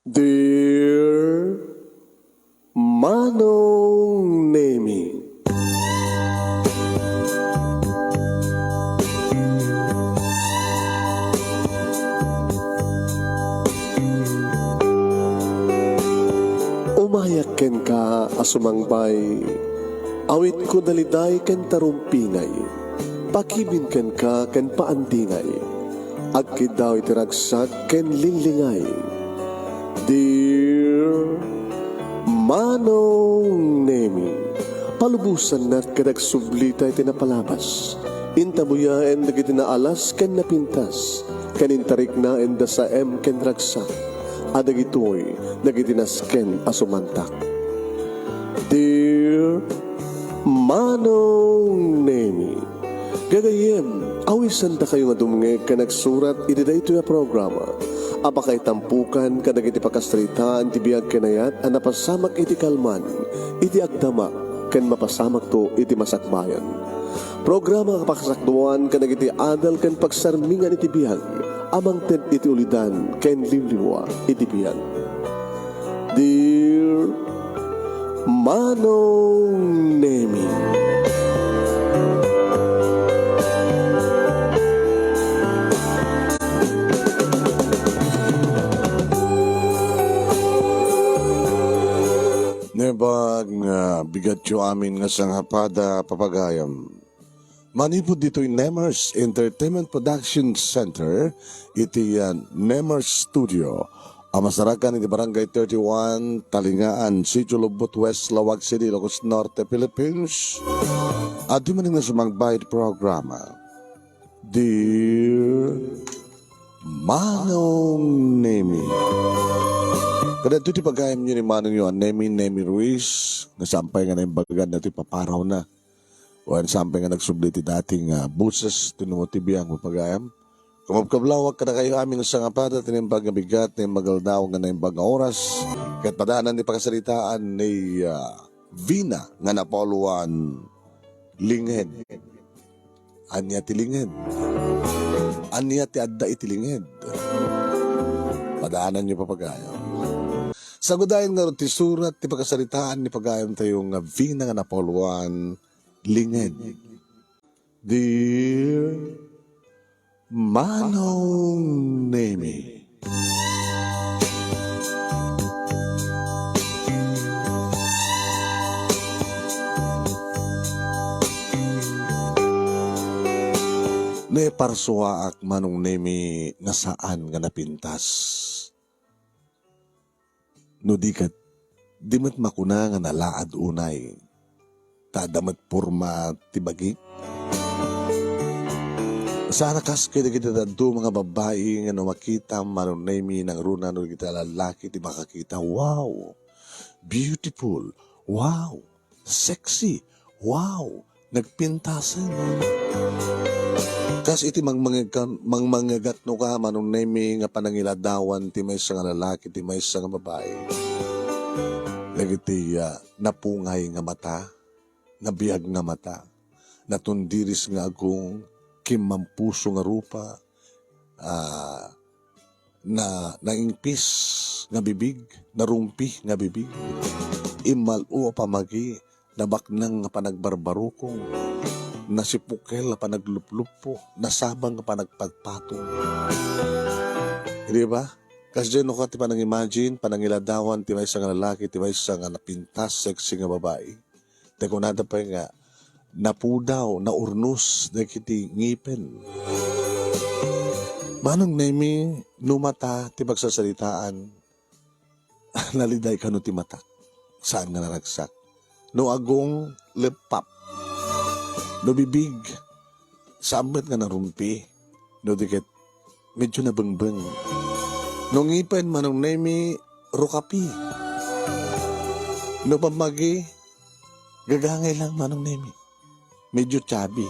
Dear Manong Nemi, umayak ken ka asumangbay, awit ko daliday ken tarumpinay, pakibin ken ka ken paandingay, agkid daw itiragsak ken linlingay. Dear Manong Nemi, palubusan na't kadag sublita itinapalabas, intabuya en nagitinaalas ken napintas, kanintarik na en dasa ken ragsak, adag ito'y nagitinasken asumantak. Dear Manong Nemi, gagayem, awisan ta kayo nga dumngeg ka nagsurat iti da ito na programa. Apakay tampukan kadag iti pakastritaan ti biyag kenayat ang napasamak iti kalman, iti agdama, ken mapasamak to iti masakbayan. Programa kapakasakduan kadag iti adal ken pagsarmingan iti biyag, amang ted iti ulidan ken limliwa iti biyag. Dear Manong Nemi, Nebag nga bigat yo amin nga sanghapada papagayam. Manipod dito'y Nemers Entertainment Production Center, iti Nemers Studio. Amasarakan iti Barangay 31, Talingaan, Sitio Lubot West, Lawag City, Ilocos Norte, Philippines. At di man nga sumangbayad programa. Dear Manong Nemi, kada ito ti pagayam nyo ni Manong yun, Nemi Ruiz, nasampay nga na yung bagan na ito, paparaw na. O ang sampay nga nagsubliti dating buses, tinumutibiyang mapagayam. Kumabkablawag ka na kayo aming sa ngapada, tinimbag nga bigat, tinimbag daw nga na yung bagang oras. Kahit padaanan ni pagkasalitaan ni Vina nga napoluan linghed. Anya ti linghed. Anya ti adda iti linghed. Padaanan nyo papagayam. Sa gudayan nga rin ti surat, ti pagkasalitaan ni pagayam tayong Vina nga napoluan linghed. Dear Manong Nemi, ne parsuaak Manong Nemi nga saan nga napintas. No di mat makuna nga nalaad unay, tadamat purma tibagi. Sana kas kaya kita dado mga babae nga no makita Manong Nemi ng runa no kita lalaki ti makakita. Wow! Beautiful! Wow! Sexy! Wow! Nagpintasan! Kas iti mangmangagat no ka Manong Nemi nga panangiladawan ti may nga lalaki ti may nga babae. Lagiti napungay nga mata, nabiyag nga mata, natundiris nga agong kimampuso nga rupa, na naingpis nga bibig, narumpi nga bibig, imalu pamagi, nabaknang nga panagbarbarukong, nasipukel na panagluplupo, nasabang nga panagpagpatong. Hindi ba? Kasi dyan ka ti panang-imagine, panangiladawan, ti may nga lalaki, ti may nga napintas, sexy nga babae. Teko nada pa nga, napudaw, naurnos, nakiti ngipin. Manong Nemi, numata, ti pagsasalitaan, naliday ka no ti mata. Saan nga naragsak? No agong lepap. No bibig, sabit nga narumpi. No dikit, medyo nabengbeng. No ngipin, Manong Nemi, rukapi. No pamagi, gagangay lang Manong Nemi. Medyo chubby.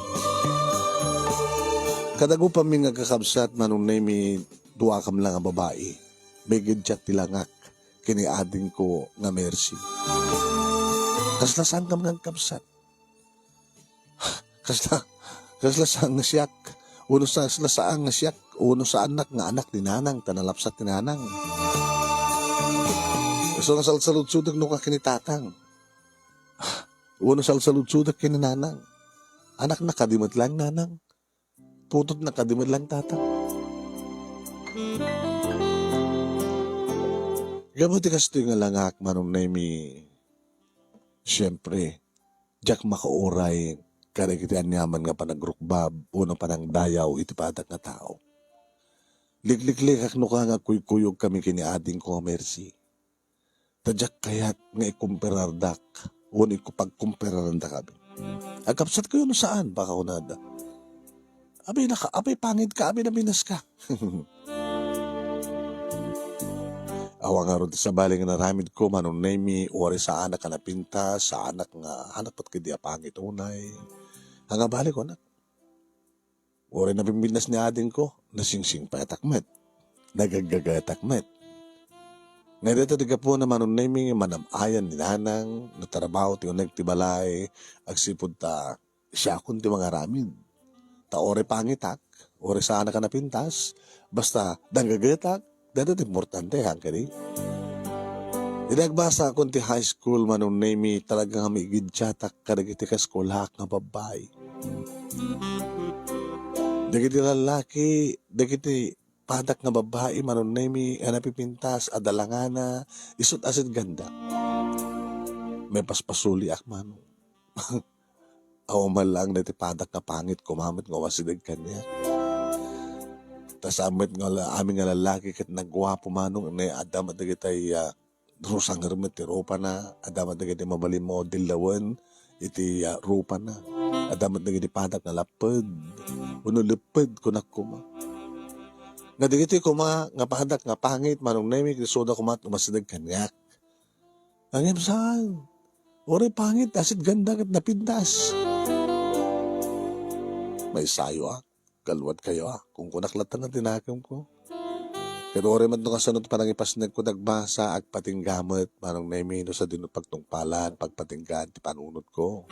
Kadago pa mi nga kakabsat Manong Nemi, duwa kam lang nga babae. May gidjat tilangak, kiniading ko nga mercy. Kaslasang kam nga kabsat. Kaslasang nga siyak. Uno sa slasang nga siyak. Uno sa anak nga anak ni nanang, tanalapsat ni nanang. So nga salsalud-sudak no ka kinitatang. Uno salsalud-sudak kininanang. Anak na kadimot lang nanang. Putot na kadimot lang tatang. Gabuti kasto yung langak manong na siyempre, jak makauray, karikitian niyaman nga panagrukbab, uno panang dayaw, itipadak na tao. Likliklik no ka nga kuykuyog kami kini ating komersi. Tadyak kayat nga ikumperardak, uno ikupagkumperaranda kami. Agkapsat ko yun saan, baka unada. Abay pangit ka, abay naminas ka. Awa nga ron sa baling na ramid ko, manong nemi, ori sa anak ka napinta, sa anak nga, anak pat kidi apangit unay. Hanga balik ko anak. Ori na bimbinas ni ading ko, nasingsing pa atakmet. Nagagatakmet. Ngayon dito diga po na manong nemi, manamayan ni nanang, natrabaho ti unag tibalay, agsipod ta, siya kundi mga ramid. Ta ori pangitak, ori sa anak ka napintas, basta danggagatak, dito importante hangga di. Dinagbasa akong ti high school manong nemi talagang hamigid tiyatak kadagiti ka skolhak na babay. Dagiti lalaki, dagiti padak na babae manong nemi napipintas adalangana isut asid ganda. May paspasuli ak manong. Awaman lang na ti padak na pangit kumamit nga wasidag kanya. Tas amit nga aming nga lalaki kat nagwapo manong ni adam at dagitay rusang hermet ti rupa na adam at dagitay mabali mo dilawan iti rupa na adam at dagitay padak na lapad uno lepad kunak kuma nga dagitay kuma nga padak nga pangit manong nemi krisoda kumat umasidag kanyak angem saan ori pangit asit ganda kat napintas may sayo kalwat kayo kung kunaklatan na tinakam ko. Pero ori man nung kasunod parang ipasnag ko nagbasa ag patinggamot manong naimino sa dinut pagtungpalan, pagpatinggan, ti panunod ko.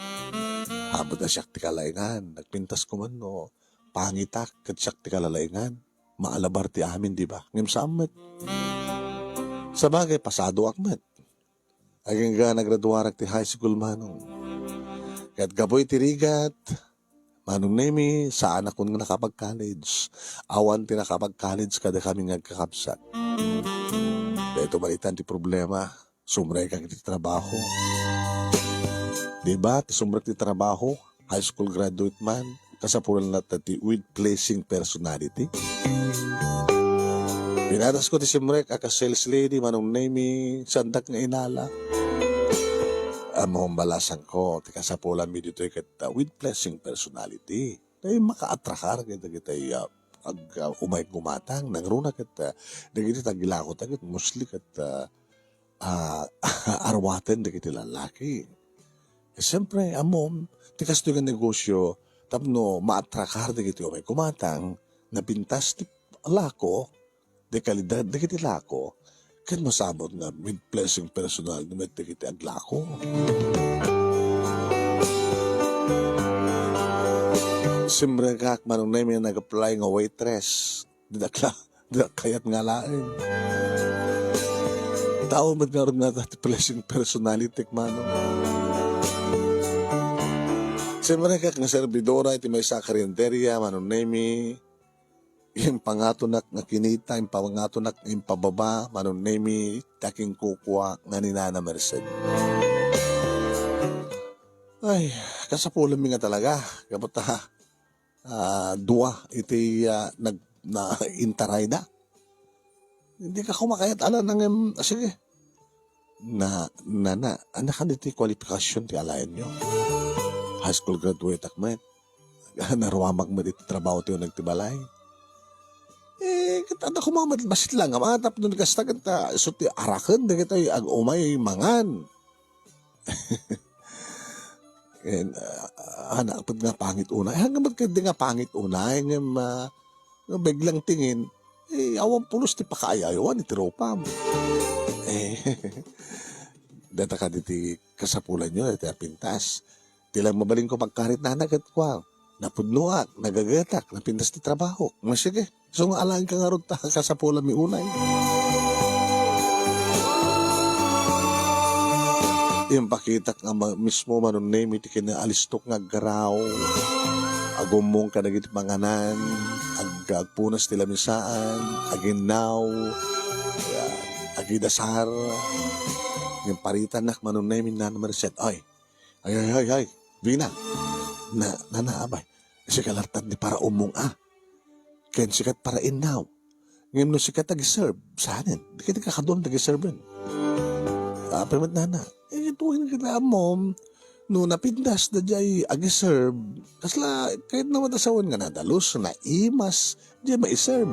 Habot na siyak ti kalaingan, nagpintas ko man no, pangitak kat siyak ti kalalaingan, maalabar ti amin di ba? Ngim sa amet. Sa bagay, pasado akmat. Aging ga nagraduarak ti high school manong. Kat gaboy ti rigat, manong nemi, saan ako nga nakapag-college. Awan ti nakapag-college kada kami nagkakapsat. Dito balitan ti problema, sumray kang ti trabaho. Diba, ti sumray ti trabaho, high school graduate man, kasapulan na ti with pleasing personality. Pinatas ko ti sumray kaka sales lady, manong nemi, sandak nga inala. Among balasan ko, ti kasapulan mi dito kat with pleasing personality. Tayo maka-atrakar kita umay gumatang nang runa kat dagiti tagilako tagat musli kat arwaten dagiti lalaki. Siyempre amom ti kasto nga negosyo tapno ma-atrakar dagiti umay gumatang napintas ti lako de kalidad dagiti lako kan masabot na with pleasing personal na may dagiti aglako. Siyempre kak manong na may nag-apply nga waitress. Didakla kayat nga lain. Tao magkaroon na dati pleasing personality manong. Siyempre kak nga servidora iti may sa karinderya manong nemi. Yung pangatunak nga kinita, yung pangatunak yung pababa, manong nemi, taking kukwa nga ni Nana Merced. Ay, kasapulan mi nga talaga. Kapot dua iti na-intaray na. Hindi ka kumakayat ala nang sige. Anak ka diti kwalifikasyon ti alayan nyo. High school graduate akmet. Naruwamag mo diti trabaho ti nagtibalay. Katanda ko mga masit lang, amatap nun kasta kanta, suti arakan, da kita ag umay mangan. Anak, pag nga pangit una, hanggang magkandi nga pangit una, hanggang biglang tingin, awan pulos ti pakaayawan, iti ropam. Data ka diti kasapulan nyo, iti pintas. Tilang mabaling ko pagkarit na nagat ko, napudnuak, nagagatak, napintas ti trabaho. Sige. So nga alang ka nga ron kasapulan mi unay. Yung pakita nga mismo manon name iti kinalistok nga garaw. Agumong ka nagit manganan. Agpunas tila misaan. Aginaw. Agidasar. Yung paritan nak manon name na Merced. Ay. Vina. Nanaabay. Si kalartan ni para umong Ken sikat para inaw. Ngayon no sikat ag-serve. Saanin? Di kita kakadom ag-serve. Permat nana. Ituhin kita mom. No napindas na jay ag-serve. Kasla kahit na matasawan nga nadalos na imas. Jay ma-serve.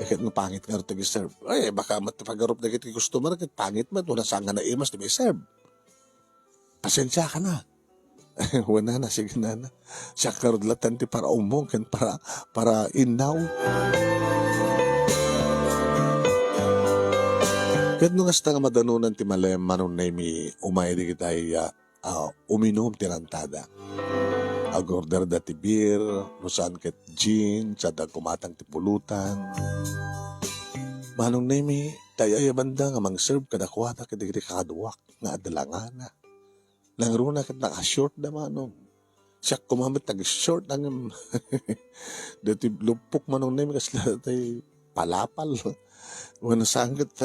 Kahit no pangit nga rin ag-serve. Ay baka matapagarup na kita customer. Kahit pangit man. Wala saan nga na imas na ma-serve. Pasensya ka na. Wala na, sige na. Siya karudlatan ti para umong, kan para inaw. Kahit nung hasta nga madanunan ti malem, manong na imi umay di kita uminom tirantada. Agorder da ti beer, nusan ket gin, sada kumatang ti pulutan. Manong na imi, tayo ay banda nga mang-serve kadakwata kadigri kakaduwak nga adalangana. Langruna kat naka-short na manong. Siya kumamit nag-short ang dati lupok manong name kasi dati palapal. Wala sanggat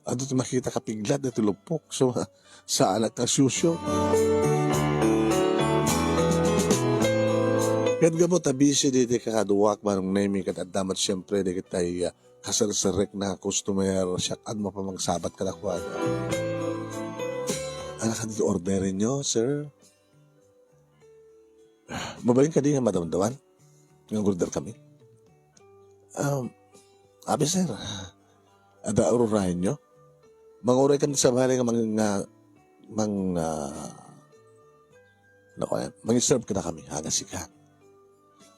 ano ti makita kapiglat dati lupok. So sa anak na susyo. Kat gamo tabisi diti kakaduwak manong name kat adamat siyempre di kitay kasarasarek na customer siya at mapamangsabat ka na kuwan. Anak ka dito orderin nyo, sir? Mabaling ka din nga madamdaman? Nga order kami? Abi, sir. Ada ururahin nyo? Manguray ka sa bahay nga mang-serve ka na kami. Hangas ka.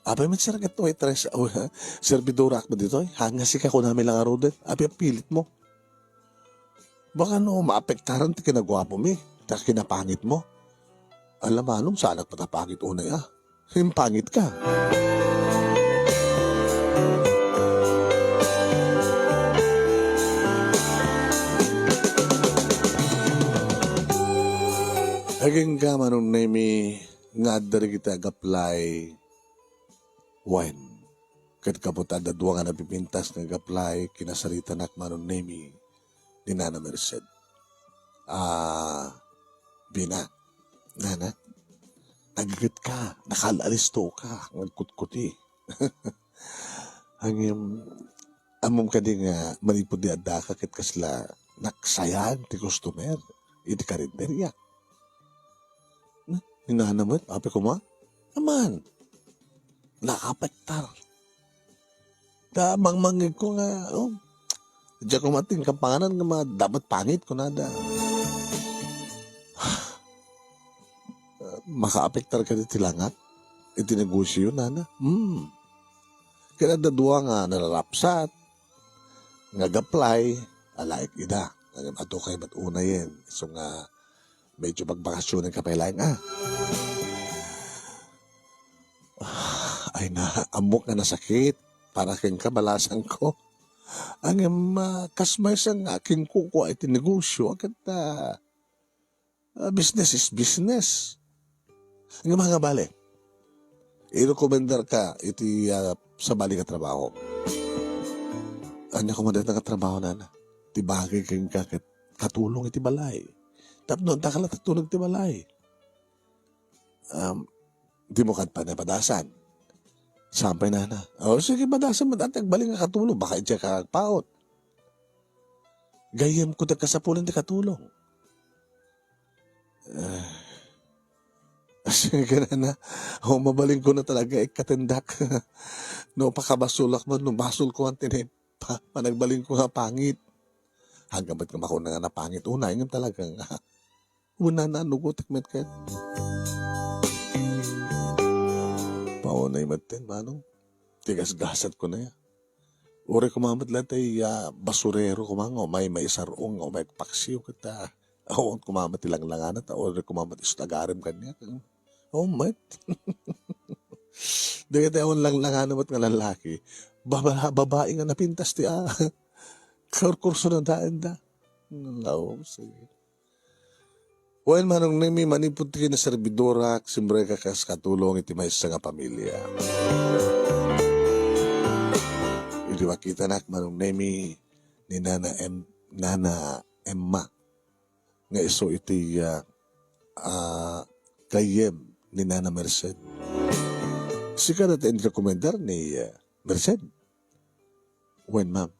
Abi, man sir, ito ay tres. Servidora ako dito. Hangas ka kung namin lang arudet. Abi, pilit mo. Baka maapektaran ti kinagwapo mi. Ta kinapangit mo. Alam anong saan nagpatapangit unay Yung pangit ka. Aging ka manong nemi nga dari kitaag-apply wine. Kat kaputa dadwa nga napipintas ngaag-apply kinasarita nak manong nemi ni Nana Merced. Bina, Nana, nagigit ka, nakalalisto ka, nagkutkuti. Amom ka din nga, manipod di adda ka kit kasla, naksayan ti customer, iti karinderya. Hinana mo, ape ko ma? Naman, nakapektar. Mangmangig ko nga, diyan ko mating kapanganan nga dapat pangit ko nada. Makaapektar ka diti langat. Iti negosyo yun, Nana. Kaya dadua nga nalalapsat. Nag-apply. Alaik ida. Ato kayo ba't una yan. So nga, medyo magbakasyon ng kapailaing Ay na, amok na nasakit. Para kang kabalasan ko. Ang kasmay sang aking kuko ay tinegosyo. Agad business is business. Ang mga bale, i-recommendar ka iti sa bali ka trabaho. Anya ko madat na katrabaho na. Tibagay kang katulong iti balay. Tapno, takala tatulong iti balay. Di mo kat pa na padasan. Sampay na. Sige, padasan mo. Dati agbaling nga katulong. Baka iti kakagpaot. Gayam ko tagkasapulan ti katulong. Sige na. Mabaling ko na talaga katindak. No, pakabasulak mo. No, basol ko ang tinip. Panagbaling ko nga pangit. Hanggang ba't kamakuna nga na pangit. Unay nga talaga nga. Una na, nugutik met ka. Paunay matin, manong. Tigas-gasat ko na yan. Uri kumamat lang tayo basurero kumango. May sarong o may paksiyo kita. Ako kumamat ilang langanat. Uri kumamat istagarim kanya. Oh, mat. Dahil tayo lang langanat nga lalaki. Babae nga napintas ti Kurso na daan da. No, sige. Well, manong nemi manipod ti na servidora, simbre ka kas katulong iti may nga pamilya. Iti makita nak manong nemi ni Nana Emma nga iso iti kayem ni Nana Merced. Sika na tayo rekomendar ni Merced. When ma'am,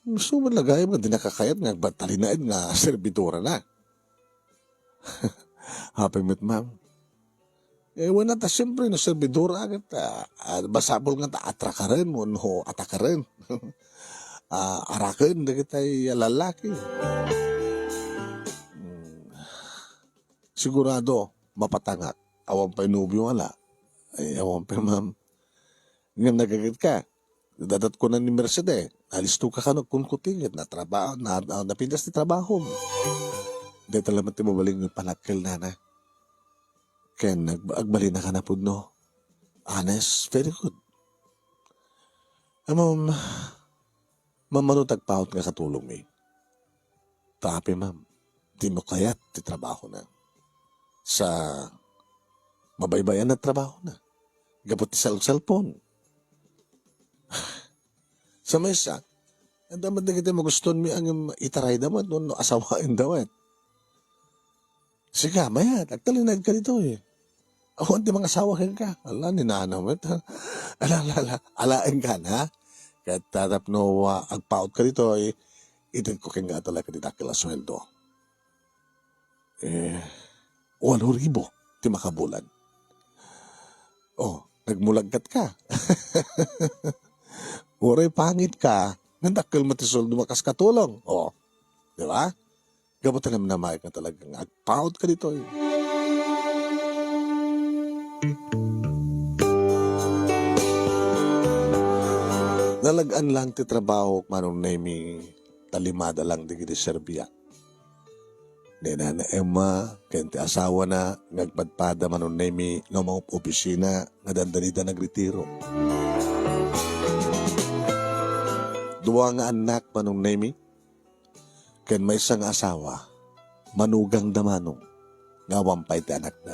gusto mo lagay mo, di nakakayat nga, batalinaid nga servidora na. Happy mit ma'am. Wala ta siyempre no servidora agad, basabol nga ta atrakarin mo, no atakarin. Arakin, na kita'y lalaki. Sigurado, mapatangak. Awang pa inubyo wala. Ay, awang pa ma'am. Nga nagagad ka. Dadat ko na ni Mercedes. Alisto ka ka nagkunkutingit na trabaho, napindas ni trabaho mo. Dahil talamat ti mabaling yung panakil na na. Kaya agbali na ka na po, no? Honest, very good. Ma'am, manutagpahot nga katulong mi. Tapi ma'am, di mo kayat ti trabaho na. Sa mabaybayan na trabaho na. Gabot ti cellphone. Sa mesa, ang damat na kita maguston mi ang itaray damat, no asawain damat. Sige, maya, nagtalinad ka dito eh. Ako, di mga asawa ka. Ala, ninanamit. Alain ka na. Kaya tatap no, agpaot ka dito eh. Itin ko kaya nga talaga didakil sweldo. 8,000 ti makabulan. Oh, nagmulagkat ka. Uray pangit ka. Nandakil matisoldo makas katulong. Oh, di ba? Gabutan naman na maik na talagang agpaot ka dito eh. Nalagaan lang ti trabaho manong nemi talimada lang di giti Serbia. Di na Emma, kaya ti asawa na, ngagpadpada manong nemi no mga opisina, nga dandanida nagretiro. Duwa nga anak manong nemi, kaya may isang asawa, manugang damanong, nga wampay ti anak na.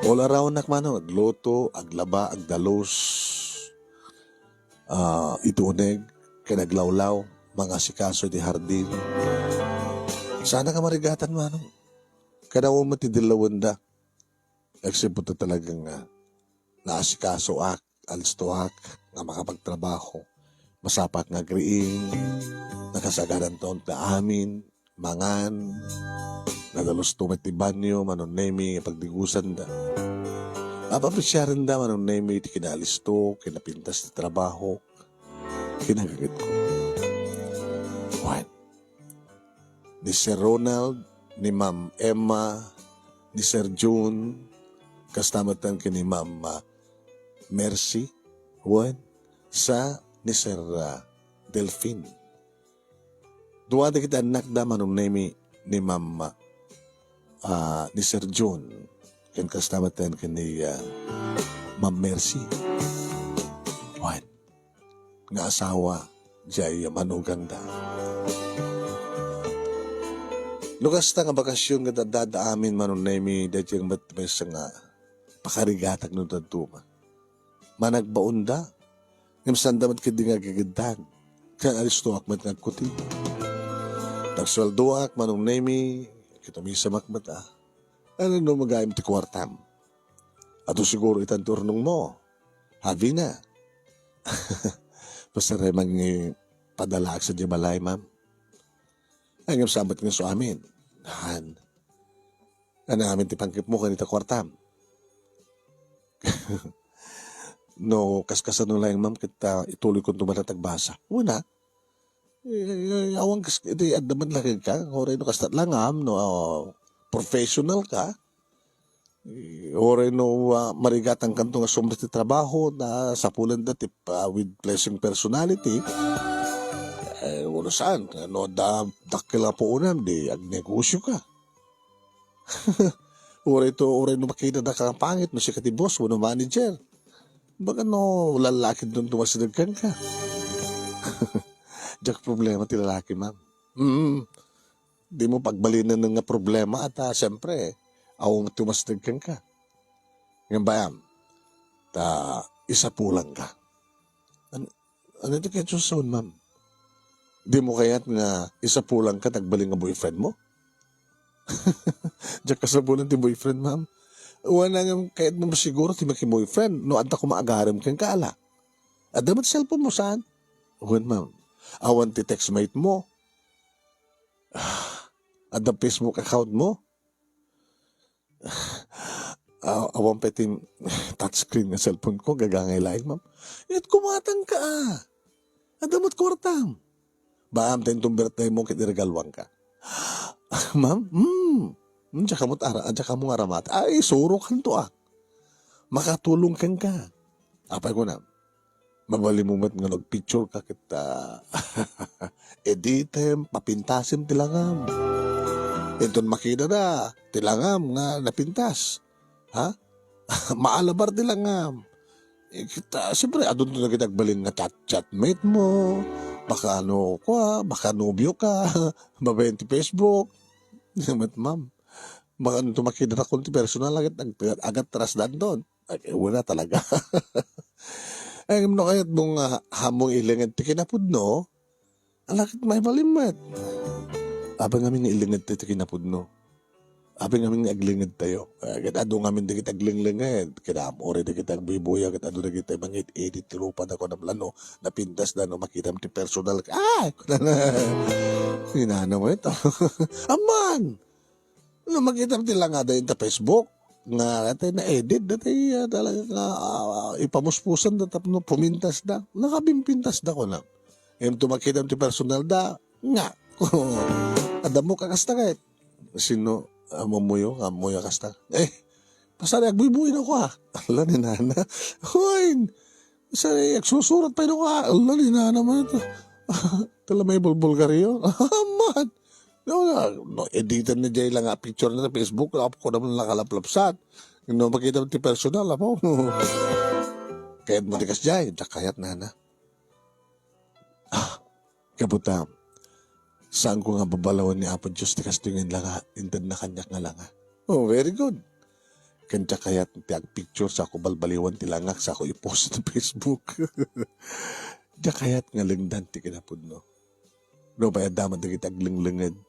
All around nak manong, agluto, aglaba, agdalos, ituneg, kaya naglawlaw, mga sikaso di hardin. Sana ka marigatan manong. Kaya mo matidilawan da. Except talagang naasikaso ak, alisto ak, nga makapagtrabaho. Masapak nga griing, nakasagaran taon ta amin, mangan, nadalos tumit ti banyo, manon nemi, pagdigusan da. Apapresyaran da, manon nemi, ti kinalisto, kinapintas ti trabaho, kinagagit ko. One. Ni Sir Ronald, ni Ma'am Emma, ni Sir June, kastamatan ki ni Ma'am Mercy, one, sa ni Sir Delphine. Duwa da kita anak da manong nemi ni Ma'am ni Sir June, ken kastamatan ki ni Ma'am Mercy. One, nga asawa, jay manugang da. Lukas ta nga bakasyon nga dadada amin manong nemi dahil yung matmesa nga pakarigatag no taduma. Managbaon da. Ngam damat kidi nga gagidan. Kaya alisto akmat nga kuti. Nagsweldo ak manong nemi kitamisa makmata. Ano no magayam ti kwartam. Ato siguro itan turnong mo. Habi na. Basta rin padala sa di balay, ma'am. Ay ngam sabat nga so amin. Han. Ano amin ti pangkip mo kanita kwartam. No, kaskasan nung lang, ma'am, kita ituloy kong tumatatagbasa. Una, awang iti adaman lang ka, oray no kastat lang, no, professional ka, oray no marigatang kanto nga sumres ti trabaho na sa pulan dati with pleasing personality, wala saan, no, dakila po unam, di agnegosyo ka. Oray no makita na kang pangit, no, si kati boss, wano manager. Baka no, lalaki doon tumasinagkan ka. Diyak problema ti lalaki, ma'am. Di mo pagbalinan ng nga problema at siyempre, aw tumastig kang ka. Ngayon ba yan? Isa pulang ka. Ano ito kaya susun, ma'am? Di mo kaya't nga isa pulang ka, nagbaling nga boyfriend mo? Diyan ka sa bulan ti boyfriend, ma'am. Wala nga kaya't mo siguro ti maki-boyfriend. No, anta ko maagaram kang kaala. At damat cellphone mo saan? Uwan, ma'am. Awan ti textmate mo. At the Facebook account mo. Awan pa ti touchscreen nga cellphone ko. Gagangay laing, ma'am. At kumatang ka At damat kortam. Baam tayo itong birthday mo kitiregalwang ka. Ma'am, tsaka mo aramat. Ay, suro kan to Makatulong kang ka. Apay ko na. Mabali mo mat nga nag-picture ka kita. Editem, papintasim tilangam. Inton makita na, tilangam nga napintas. Ha? Maalabar tilangam. Kita, siyempre, adun to na kitagbalin nga chatmate mo. Baka baka nobyo ka, mabenti Facebook. Ma'am, baka nito makita na kunti personal agad trasdan doon. Ay, wala talaga. Ay, no, kaya't mong hamong ilingad ti kinapud, no? Alakit may malimit. Abang ngamin ilingad ti kinapud, no? Abang ngamin aglingad tayo. Ado ngamin di kita aglingad. Kinamore di kita bibuya. Ado di kita mangit edit tirupan ako ng lano. Napintas na no makita mo ti personal. Ay! Hinana mo ito. Aman! No, makita mo ti lang nga dahin ta Facebook. Nga natin na edit. Dati talaga ipamuspusan na tapno pumintas na. Nakabimpintas na ko na. Ngayon tumakita mo ti personal da. Nga. Adam mo kakasta kahit. Sino? Amuyo kasta. Pasari agbuibuin ako Ala ni nana. Hoy! Pasari agsusurat pa ako Ala ni nana mo ito. Tala may bulgaryo. Man! No, editan na dyan lang picture na sa Facebook. Ako ko naman nakalaplapsat. No, makita mo ti personal ako. Kaya't mo tikas dyan. Kayat nana. Kabutam. Saan ko nga babalawan ni Apo Diyos, tikas tingin lang intad na kanyak nga lang Oh, very good. Kanya kaya't tiag picture sa ako balbaliwan tilangak sa ako i-post sa Facebook. Diya kaya't nga lingdan ti kinapod, no? No, bayad daman na kita aglinglingid.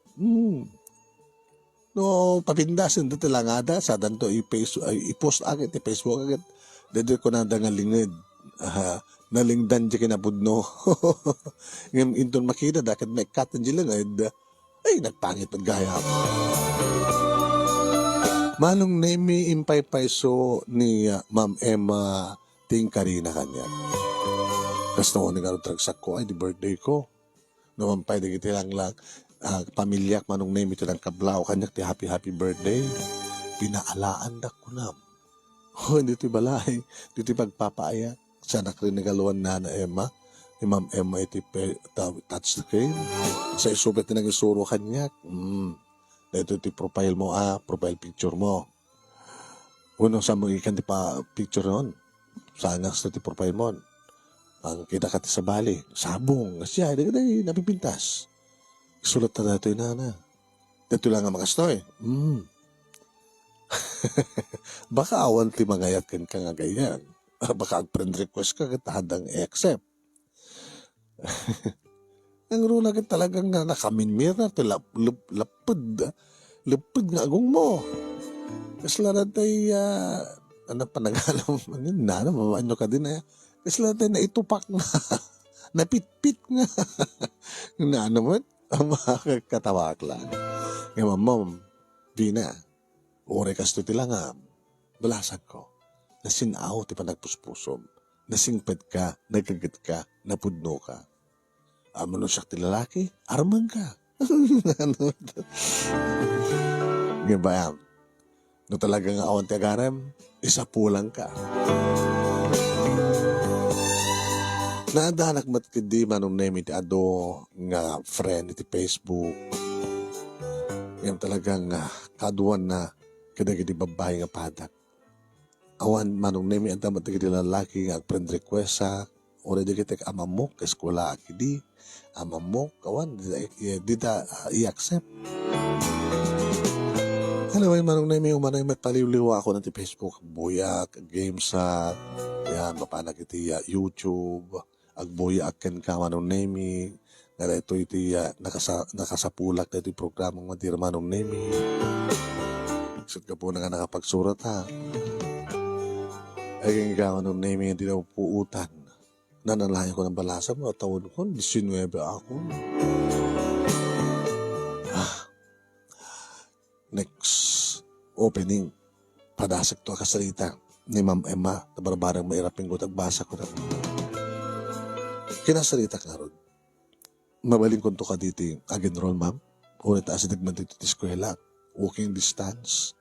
No, papindasin dito lang sa danto i-post agad ti Facebook agad. Dito ko na nga lingid. Nalingdan di kinapudno. Ngayon inton makita dakat may katan di lang ay nagpangit paggaya. Manong nemi impay paiso ni Ma'am Emma ting Karina kanya. Kasi noon nga tragsak ko ay di birthday ko. Naman pay di kita lang pamilyak manong nemi ito lang kablaw kanya ti happy birthday. Pinaalaan na ko na. Hindi ti balay. Hindi ti pagpapaayak. Sa nakrinigaluan na Emma, ni Ma'am Emma iti touch the screen. Sa isubit na nag-isuro kanya. Ito iti profile mo, profile picture mo. Uno sa mga ikan di pa picture noon. Saan nga sa iti profile mo. Ang kita ka ti sa bali. Sabong. Siya, hindi napipintas. Isulat na dito yung nana. Dito lang ang makastoy. Baka awan ti mangayat kan ka nga ganyan. Baka friend request ka hadang i-accept. Ang rula ka talagang nakaminmir na ito lapod nga agong mo. Kasi lahat ay panagalam ano ka din kasi lahat ay naitupak na napitpit nga mo makakatawak lang. Ngayon ma'am Vina ore kasto tila nga balasag ko nasinaw ti panagpuspusom, nasingped ka, nagagat ka, napudno ka. Amano siya ti lalaki, armang ka. Ngayon no talagang awan ti agarem, isa pulang ka. Naadanak mat kidi manong nemi ti ado nga friend iti Facebook. Ngayon talagang kaduan na kadagiti babae nga padak. Awan manong nemi ang tamat kiti lalaki nga friend request sa ora di kita amamok eskwela akidi amamok awan di ta i-accept Alam mo, manong na may umanay matpaliw-liwa ako ng ti Facebook, buyak, games sa, yan, mapanak iti YouTube, agbuya aken ka manong nemi, na ito iti nakasapulak na iti programang matira manong nemi. Isot ka po na nga nakapagsurat ha. Ay kaya manong nemi hindi na puutan. Nanalayan ko ng balasa mo, taon ko, 19 ako. Next opening, padasag to kasalita ni Ma'am Emma na barabarang mairapin ko tagbasa ko na. Kinasalita ka ron. Mabaling ko to ka dito agin ron, ma'am. Unit taas nagman dito sa eskwela. Walking distance.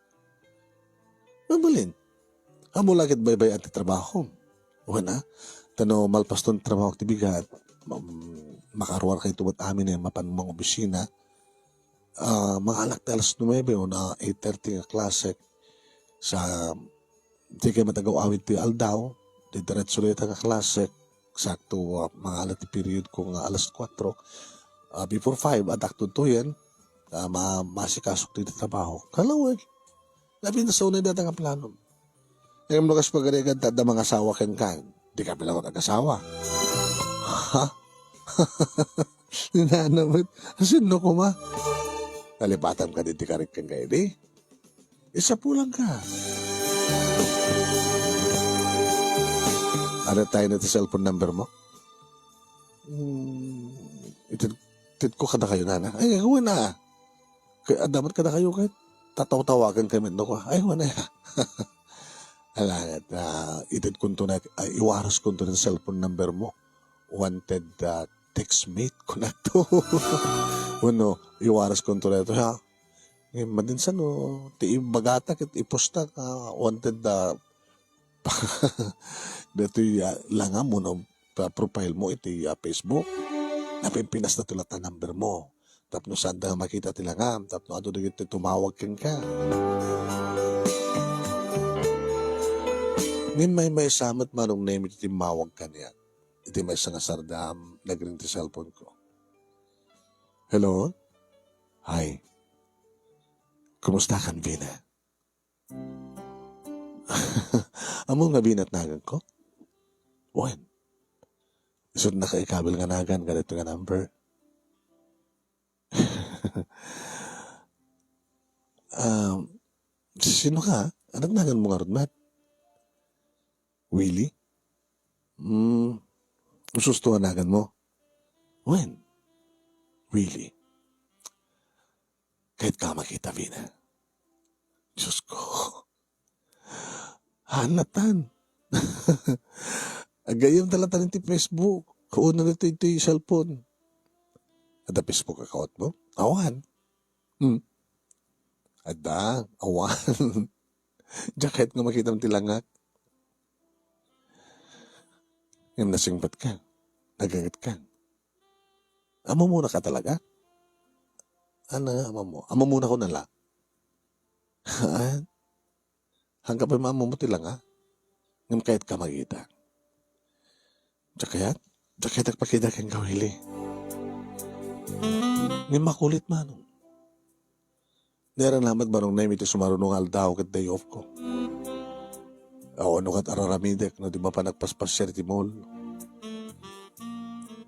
Mabalin. Amo lagit baybay at trabaho. Wana, tano malpaston trabaho at bigat. Makaruar kayo tubot amin mapanumang opisina. Mga alak na alas 9 o na 8:30 nga klase sa di kayo matagaw awit ti aldaw di diretso ulit nga klase sakto mga alat ti period ko nga alas 4 before 5 adak to yan masikasok ti trabaho kalawag labi na sa unay data nga plano yung lukas pagarigan da mga asawa ken kan di ka pala ko nag-asawa ha ninanamit sino ko ma kalipatan ka dito karik kang kayo di. Isa pulang ka. Ano tayo na ito cellphone number mo? Itit ko kada kayo na. Ay, huwag na. Dapat kada kayo kahit tataw-tawagan kami no ko. Ay, huwag na. Alangat, itit ko na, iwaras ko na cellphone number mo. Wanted textmate ko na to. Uno, iwaras ko na ito ha. Madinsan no, ti bagata kit iposta ka wanted dito langam mo no, profile mo iti Facebook. Napimpinas na tulad na number mo. Tapno saan na makita tilangam. Tapno ato na ito tumawag ken ka. May samat manong name iti mawag ka niya. Iti may sa sardam nagring ti cellphone ko. Hello? Hi. Kumusta kan, Bina? Amo nga binat nagan ko? When? Isod na kaikabil nga nagan, ganito nga number. Sino ka? Anong nagan mo nga ron, Matt? Willie? Usustuhan nagan mo? When? Really? Kahit ka makita, Vina. Diyos ko. Hanatan. Agayam talata ng Facebook. Kauna na ito yung cellphone. Ada Facebook account mo? Awan. Ada, awan. Diyan kahit nga makita ng tilangak. Yung nasingbat ka. Nagagat ka. Amo muna ka talaga? Ano nga, amo mo? Amo muna ko nala. Hanggang pa yung amo mo tilang ha? Ngayon kahit ka magita. Diyan kaya nagpakita kang kawili. Ngayon makulit manong. Neran lamat manong na ito sumarunong aldaw kat day off ko. Ano kat araramidek na di ba pa nagpaspas siya ti mall.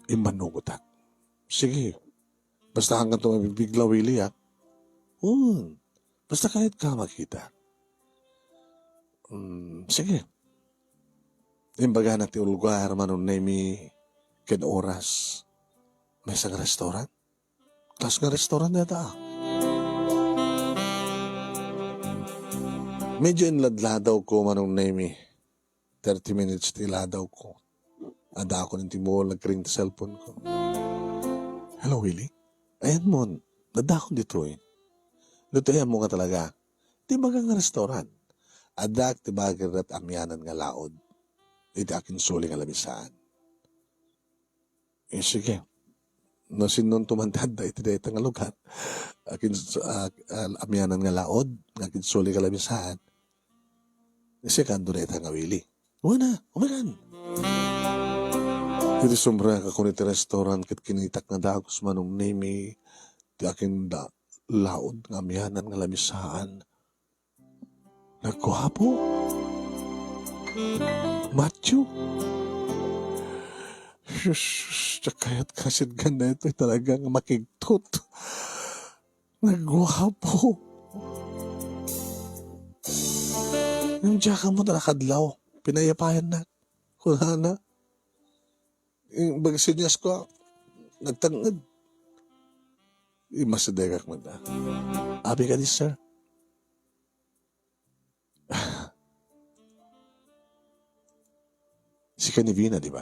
Imanugutak. Sige. Basta hanggang tumabibigla, Willie, ha? Basta kahit ka makita. Sige. Imbaga na ti lugar manon na mi ken oras. May isang restaurant. Klas nga restaurant na ta. Medyo inladladaw ko manong na mi. 30 minutes tiladaw ko. Ada ako ng timol, nag-ring sa cellphone ko. Hello, Willie? Ayan mo, nadakon dito eh. Lutuyan mo ka talaga. Di ba nga restaurant? Adak, di ba at amyanan nga laod. Iti akin suli nga labisaan. Sige. No, sinon tumantad da iti dayta nga lugar. Akin amyanan nga laod, akin suli nga labisaan. Isikando dayta nga Willie. Wala, umagan. Iti sumbra ka kung iti restaurant kat kinitak na dagos manong name ti akin da laod nga amyanan nga lamisaan Nagwapo. Macho. Shush, kaya't kasid ka na ito talagang makigtot. Nagwapo. Yung tsaka mo na nakadlaw, pinayapayan na. Wala na. Yung bagsinyas ko, nagtangad. Masadegak mo na. Abi ka di, sir. Si Kanivina, di ba?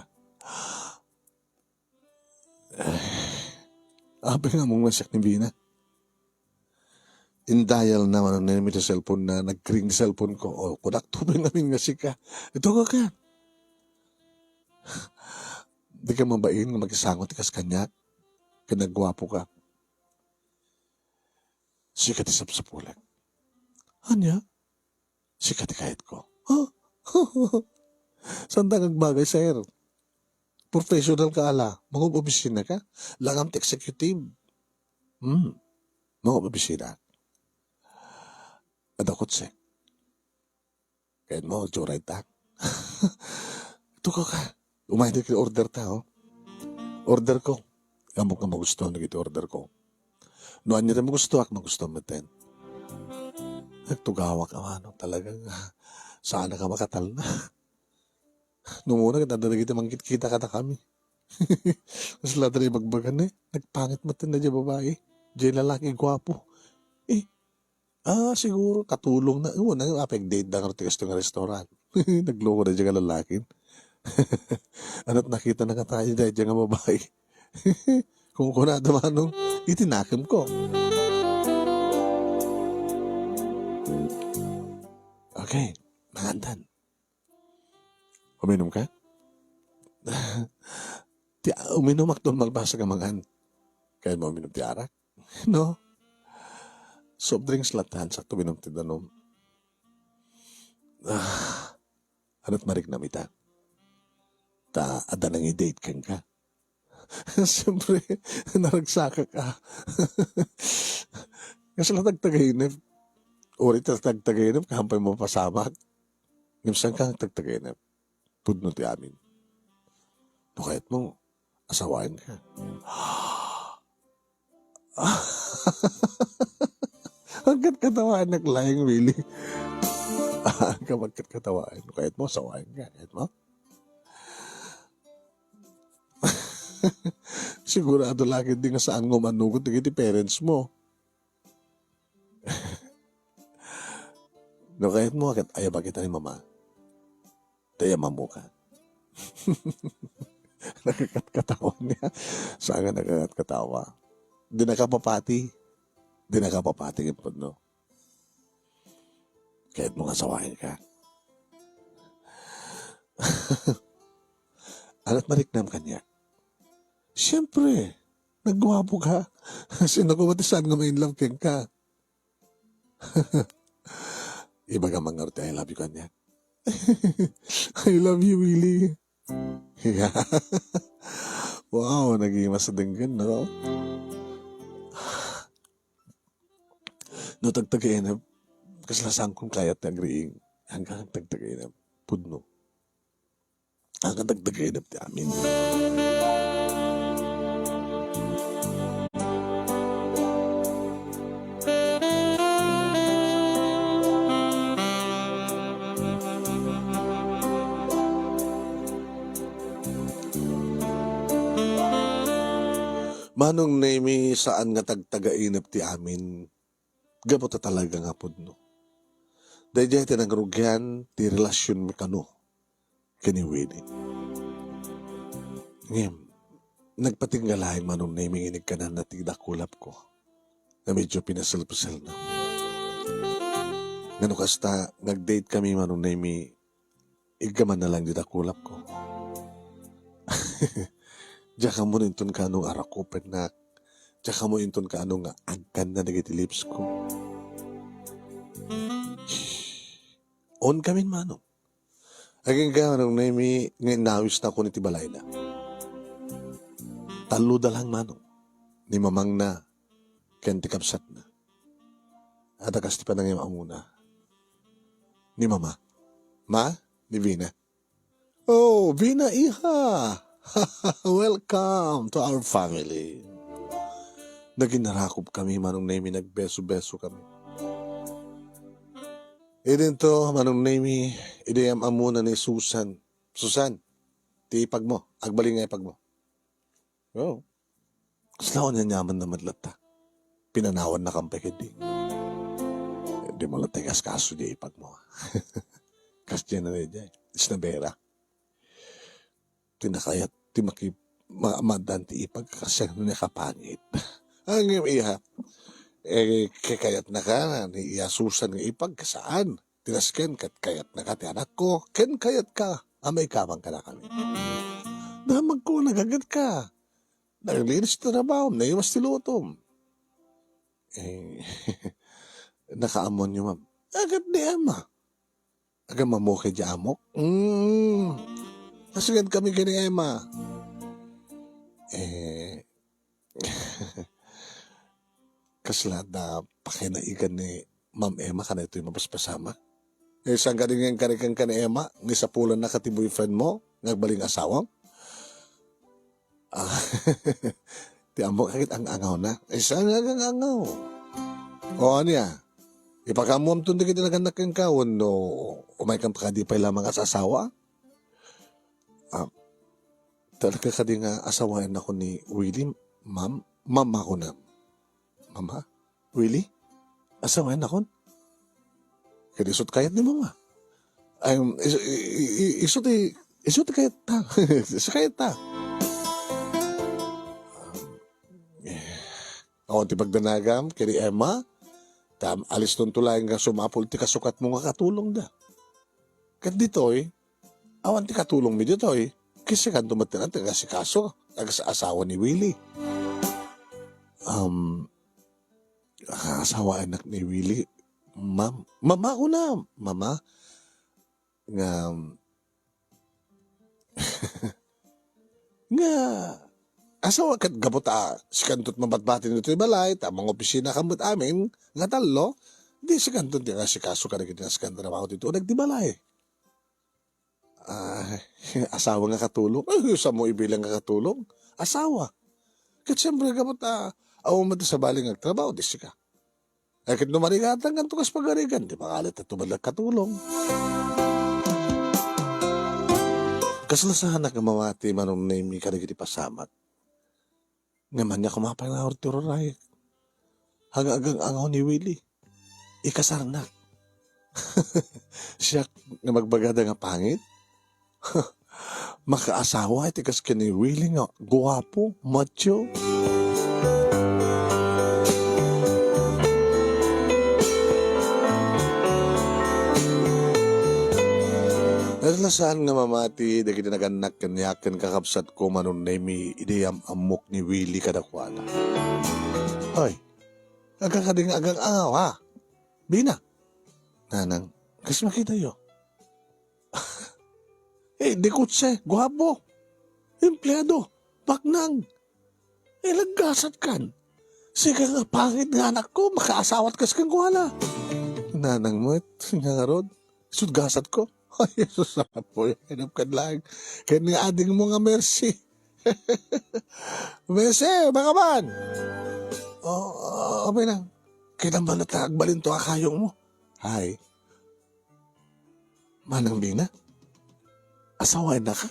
Abi nga mong masyak ni Vina. In-dial naman ang name sa cellphone na nag-ring cellphone ko. O, kunak tubig namin nga sika. Ito ka. Di ka mabain nga magkasangot kas kanya. Kinagwapo ka. Sika ti sapsapulag. Anya? Sika ti kahit ko. Huh? Saan bagay, sir? Professional ka ala. Mga opisina ka. Langam ti executive. Mga opisina. Adakot sek. Kaya mo, juray ta. Ito ka. Umahin ka order ta, oh. Order ko. Kamok na magusto na order ko. Noan niya na magusto, ak magusto maten. Nagtugawa ka, ano, talagang sana ka makatal na. Nung una, kita mangkit-kita ka na kami. Mas lahat na ibagbagan eh. Nagpangit matin na dyan babae. Dyan lalaki, gwapo. Siguro, katulong na. Una, apeg-date na kartigas ng restaurant. Nagloko na dyan ka lalaki. Ano't nakita na ka tayo dahil dyan nga babae. Kung kuna naman itinakim ko. Okay, mahandan. Uminom ka? Uminom ak doon malbasa ka mangan. Kaya mo uminom ti arak? No? Soft drinks latan sa tuminom ti danom. Ano't marik na mita? Ada nang i-date kang ka. Siyempre, naragsaka ka. Kasi lang tagtagainip. Uri tagtagainip, kahampay mo pasamak. Ngimsan kang tagtagainip. Pudno ti amin. No kahit mo, asawain ka. Hanggat katawaan naglayang Willie. Hanggat katawaan. No kahit mo, asawain ka. Kahit mo. Sigurado lagi din nga saan mo manugod ti parents mo. No kahit mo, ayaw ba kita ni mama? Tayaman mo ka. Nagkatawa niya. Saan nga nagkatawa? Di nakapapati. Di nakapapati yung no? Kahit mo nga sawahin ka. Ano't mariknam kanya? Siyempre, nagwapo ka. Sino ko matisan nga may love king ka? Iba ka mangarti, I love you kanya. I love you, Willie. Yeah. Wow, naging masadenggan, no? No, tagtagainap. Kaslasang kong kayat na agreeing. Hanggang tagtagainap. Pudno. Hanggang tagtagainap ti amin. Manong nemi saan nga tagtagainap ti amin, gabot ta talaga nga pudno. Dahil dyan tinangrugyan ti relasyon mi kano, kani Winnie. Ngayon, nagpatinggalahin manong nemi nginig ka na natigdakulap ko, na medyo pinasal-pasal na. Ngano kasta, nag-date kami manong nemi, igaman na lang didakulap ko. Diyan ka mo ninton ka anong arak ko penak. Diyan ka mo ninton ka anong agkan na nagiti lips ko. On kami manong. Aging ka anong naimi ngayon nawis na ko ni Tibalay na. Talo da lang manong. Ni mamang na. Kaya ti kapsat na. At akas ti panangim amuna. Ni Mama? Ma? Ni Vina? Oh, Vina iha! Welcome to our family. Naginarakop kami, Manong Nemi, nagbeso-beso kami. Idin to, Manong Nemi, idayam amuna ni Susan. Susan, ti ipag mo, agbaling nga ipag mo. Oh, kaslawan niya nyaman na madlata. Pinanawan na kang pekedi. Di mo lang tegas kaso di ipag mo. Kasi na rin dyan, isnabera. Tinakayat, timaki, madan ti ipag kasi niya kapangit. Ang iha, kayat na ka, ni Susan nga ipag, saan? Tinasken, kayat na ka, ti anak ko, kayat ka, amay kamang ka na kami. Damag ko, nagagat ka. Naglinis na trabaho, naiwas tilutom. Nakaamon niyo, ma'am. Agad di ama. Agad mamukay di amok. Nasagad kami kini Emma. Kasla na pakinaigan ni Ma'am Emma ka na ito'y mapaspasama. Saan ka rin yung karikang ka ni Emma? Ni sa pulan na kati boyfriend mo? Nagbaling asawang? Ti amo kakit ang angaw na. Saan nga ang angaw? O ano ya? Ipakamom tundi kita naganak kang kawon no umay kang pakadi pa lamang as asawa? Talaga ka din nga asawain ako ni Willie, ma'am. Mama ko na. Mama? Willie? Asawain ako? Kaya isot kayat ni mama. Isot kayat ta. Isot kayat ta. Ako ti pagdanagam, kini Emma, alis nun tulay nga sumapol ti kasukat mo nga katulong da. Kat dito'y, awan ti katulong mi dito'y, kasi kan tumatinan ti kasi kaso, sa asawa ni Willie. Asawa anak ni Willie, mama ko na, mama, nga, nga, asawa kat gabuta, si kantot mabatbatin nito yung balay, tamang opisina kamot amin, nga talo, di si kantot di nga si kaso ka na kitinas kanto na ako dito, nagdibalay. Asawa nga katulong, sa mo ibilang nga katulong, asawa. Kat siyempre gabuta, awa mo sa baling nagtrabaho, di si ka. Kat numarigatan kan tukas pagarigan, di pangalit at tumalag katulong. Kaslasahan na kamamati manong naimi ka na kiti pasamat. Ngaman niya kumapay na ortororay. Hanggang angaw ni Willie. Ikasarnak. Siya nga magbagada nga pangit. Makaasawa iti kas ni Willie nga guwapo, macho. Nalasaan nga mamati, da kita naganak kanyakan kakapsat ko manon na may ideyam amok ni Willie kadakwala. Hoy, agakading agang angaw ha? Bina. Nanang, kas makita yo. Di kutse, guwapo. Empleyado, baknang. Laggasat kan. Sige nga pangit nga anak ko, makaasawat kas kang kuhala. Nanang mo, nga rod, sudgasat ko. Ay, Jesus na po, hinap ka lang. Kaya nga ading mo nga mercy. Mercy, baka man. Okay lang. Kailan ba natagbalin to akayong mo? Hay. Manang Bina? Asawain na ka?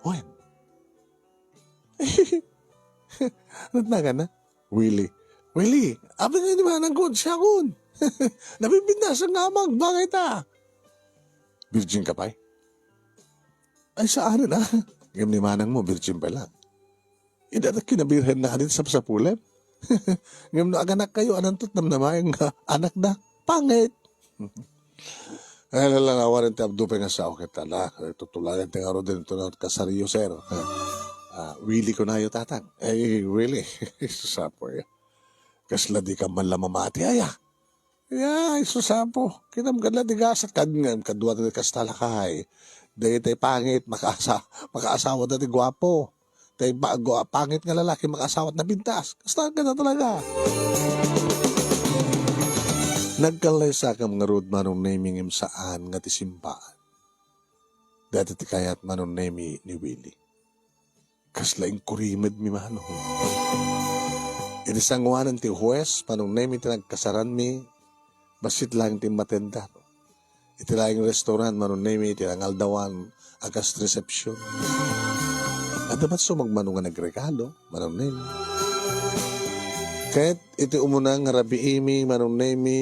When? Natnaga na? Willie. Willie, abang nga naman ang good siya kun. Nabibindasan nga mag, bakit Virgin ka pa eh? Ay, saan na? Ngayon ni manang mo, virgin pa lang. Idadak kinabirhen na kanit sa pulem. Ngayon na aganak kayo, anantot namnamayang anak na, pangit. Ay, lang awarin ti abdo pa nga sa okit tala. Tutulagan ti nga ro din ito na kasariyo, sir. Willie ko na yung tatang. Ay, Willie. Susapo ya. Kasla di ka man lamamati, aya. Ay, susapo. Kinamgala di gasat kadngam kadwa na kastalakay. Dahil tayo pangit, makaasawa na di gwapo. Tayo pangit nga lalaki, makaasawa na bintas. Kastal ka na talaga. Nagkalay sa kam nga rod manong naming im saan nga ti simpaan. Dati ti kayat manong nami ni Willie. Kaslaing kurimad mi manong. Inisangwanan ti huwes, manong nami ti nagkasaran mi, basit lang ti matenda. Iti laing restaurant, manong nami ti nangaldawan, akas reception. At dapat sumagmanong nga nagregalo, manong nami. Kahit iti umunang nga rabi imi, manong nami,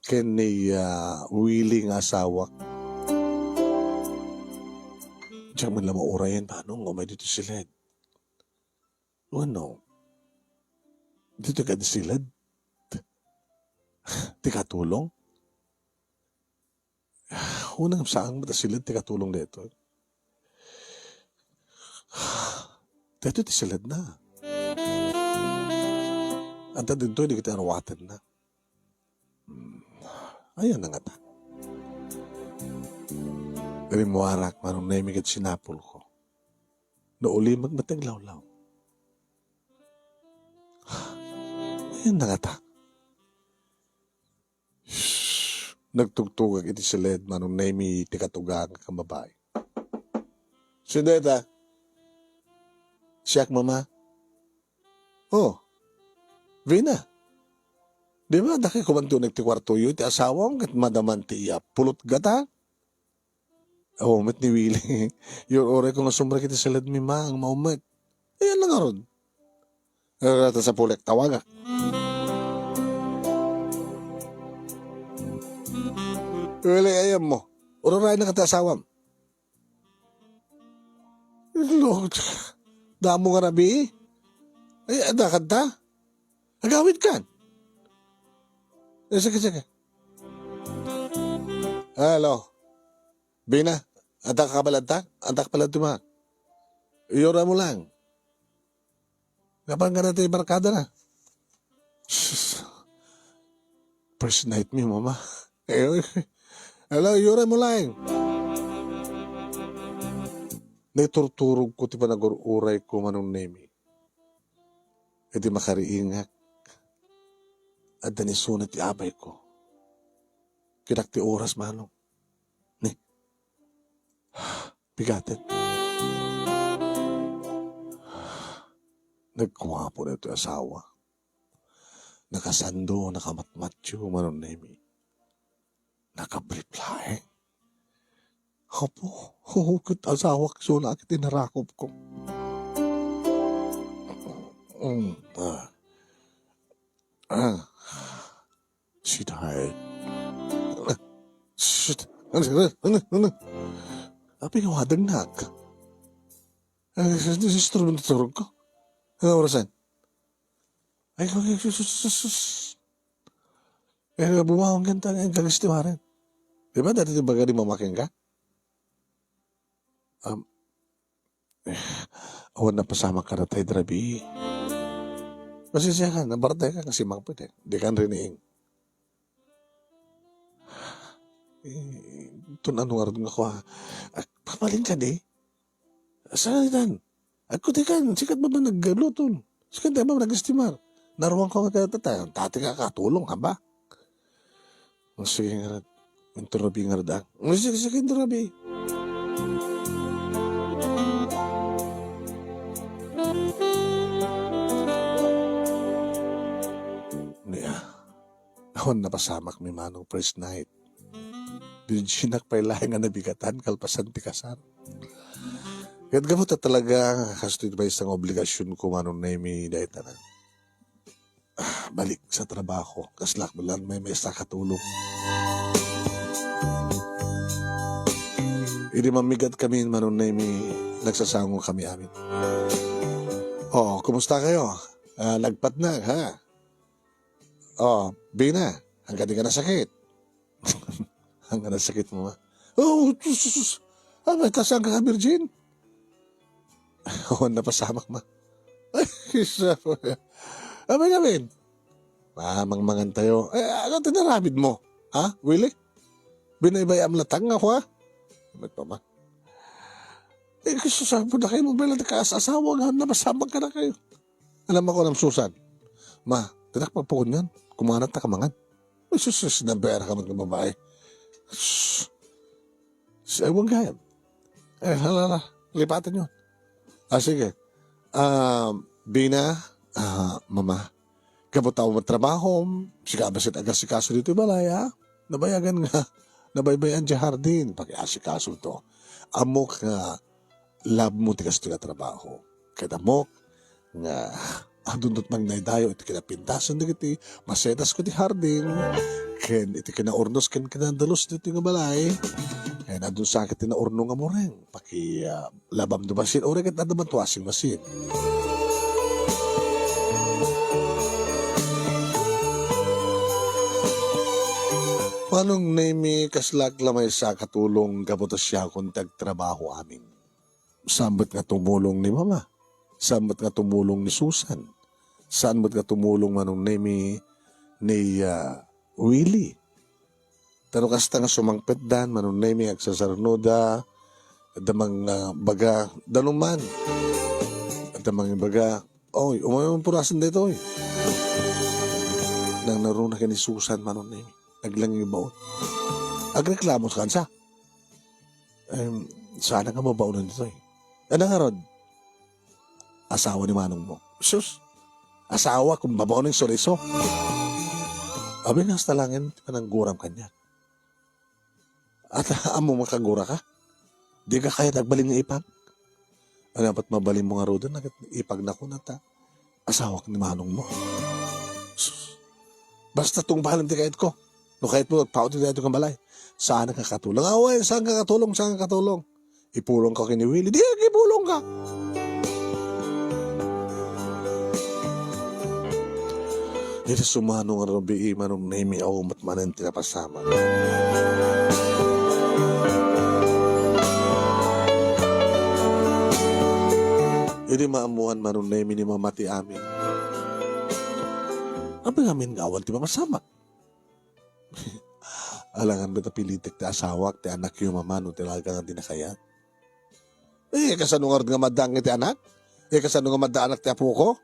ken ni Willie nga asawa. Diyan man lang maurayan, manong, umay dito silad. Ano? Dito ka silad? Ti katulong? Unang saan mata silad ti katulong dito? Dito ti silad na. Anta dito, hindi kita arawatan na. Ayan na nga ta. Pero muwarak, manong naimig at sinapol ko. Nauli magmatang lawlaw. Ayan na nga ta. Nagtugtugag iti silid, manong naimi tikatugang kamabay. Sindeta? Siyak mama? Oh. Vina, di ba daki kumantunig ti kwarto yun, ti asawang kat madaman ti pulot gata? Oh, met ni Willie. Yung oray ko nga sumra kita salad mi ma, ang maumet. Ayan lang nga ron. Rata sa pulek, tawaga. Willie, ayam mo. Uraray na kata asawam. Lord, damo nga nabi. Ay, adakad ta? Agawid ka. Sige. Hello. Bina, antak ka balad ta? Antak balad tuma. Iyora mo lang. Kapag ka natin barkada na. First night mi, mama. Hello, iyora mo lang. Naiturturog ko ti panagururay ko manong nemi. E di makariingak. At danisunat ti abay ko. Kinak ti oras manong. Ni. Bigatin. Nagkuwapo na ito asawa. Nakasando, nakamatmatyo, manong nemi. Nakabriplahe. Opo, hukot asawa kasula kit inarakop ko. Sweetheart. Shit. Ano? Api nga wadagnak. Sistro mo naturog ko. Ano orasan? Ay, sus. Bumawang ganta nga gagistimarin. Diba dati di baga di mamaking ka? Awan na pasama ka na tayo drabi. Masisya ka, nabaratay ka kasi mangpit eh. Di ka riniing. Ito na anong arad nga ko ha. Pamalin ka di. Saan itan? Ako di ka, sikat ba nagluton? Sikat ba nag-estimar? Naruang ko nga kaya tati ka katulong ha ba? Sige nga rad. Inturabi nga rad. Sige, inturabi. Awan napasamak mi manong first night. Dijinak pa ilahin nga nabigatan, kalpasan ti kasar. Kaya't gamot talaga, kasto ba isang obligasyon ko manong naimi dahil tanan. Balik sa trabaho, kaslak mo lang may sa katulong. Hindi mamigat kami manong naimi, nagsasango kami amin. Oh, kumusta kayo? Lagpat na, ha? Oh, Bina, hanggang di ka nasakit. Hanggang nasakit mo, ma. Oh, sus. May tasang ka, Virgin. Oh, napasamak, ma. Ay, isa po. Abay namin. Mamang-mangan tayo. Ano tinarabid mo? Ha, Willie? Binaybay amlatang ako, ha? Ba't pa, ma? Susan po na kayo mo, bilang nakasasawa nga, napasamak ka na kayo. Alam ako ng Susan. Ma, tinakpag po ko niyan. Kumanat na kamangan. May susus na pera ka mga babae. Ewan gayam. Halala, lipatan yun. Sige. Bina, mama, kabutaw mo trabaho, sikabasit agasikaso dito balay, ha? Nabayagan nga, nabaybayan di hardin, pag-asikaso to. Amok nga, lab mo tigas tiga trabaho. Kaya amok, nga, adundot mang naidayo, iti kinapintasan di kiti, masetas ko di hardin, ken iti kinaurnos ken kinandalos dito nga balay, kaya nadun sa akin tinaurno nga mo rin, labam do masin, o rin kat nadaman tuwasing masin. Manong name kaslag lamay sa katulong gabutas siya kung tagtrabaho amin. Sambat nga tumulong ni mama. Sambat nga tumulong ni Susan. Sambat nga tumulong manong name ni Willie. Tano kasta nga sumangpet dan manong name agsasarnoda. Damang baga danuman. Damang baga. Oy, umayong purasan dito oy. Nang naruna ka ni Susan manong name. Naglang yung baon. Agreklamo sa kansa. Sana nga mabaunan dito eh. Ano nga Rod? Asawa ni Manong mo. Sus, asawa kung babaon ng soriso. Abi nga sa talangin, panangguram kanya. At amo makagura ka? Di ka kaya nagbaling ng ipag? Ano dapat mabaling mo nga Rod? Ipag na ko na ta. Asawa ni Manong mo. Sus, basta itong bahalang di kahit ko. No kahit mo, nagpaot dito kang balay. Saan ka katulong? Away, saan ka katulong? Saan ka katulong? Ipulong ka kini Willie. Di, ipulong ka. Dito sumano nga rabi, manong name ako matmanan tinapasama. Hindi maamuhan manong name ni mamati amin. Ang amin nga awal ti mamasama. Alangan ba pilitik ti asawak ti anak yung mama no talaga nga dinakayat? Kasanungar nga madang ti anak? Kasanungar madang anak ti apo ko?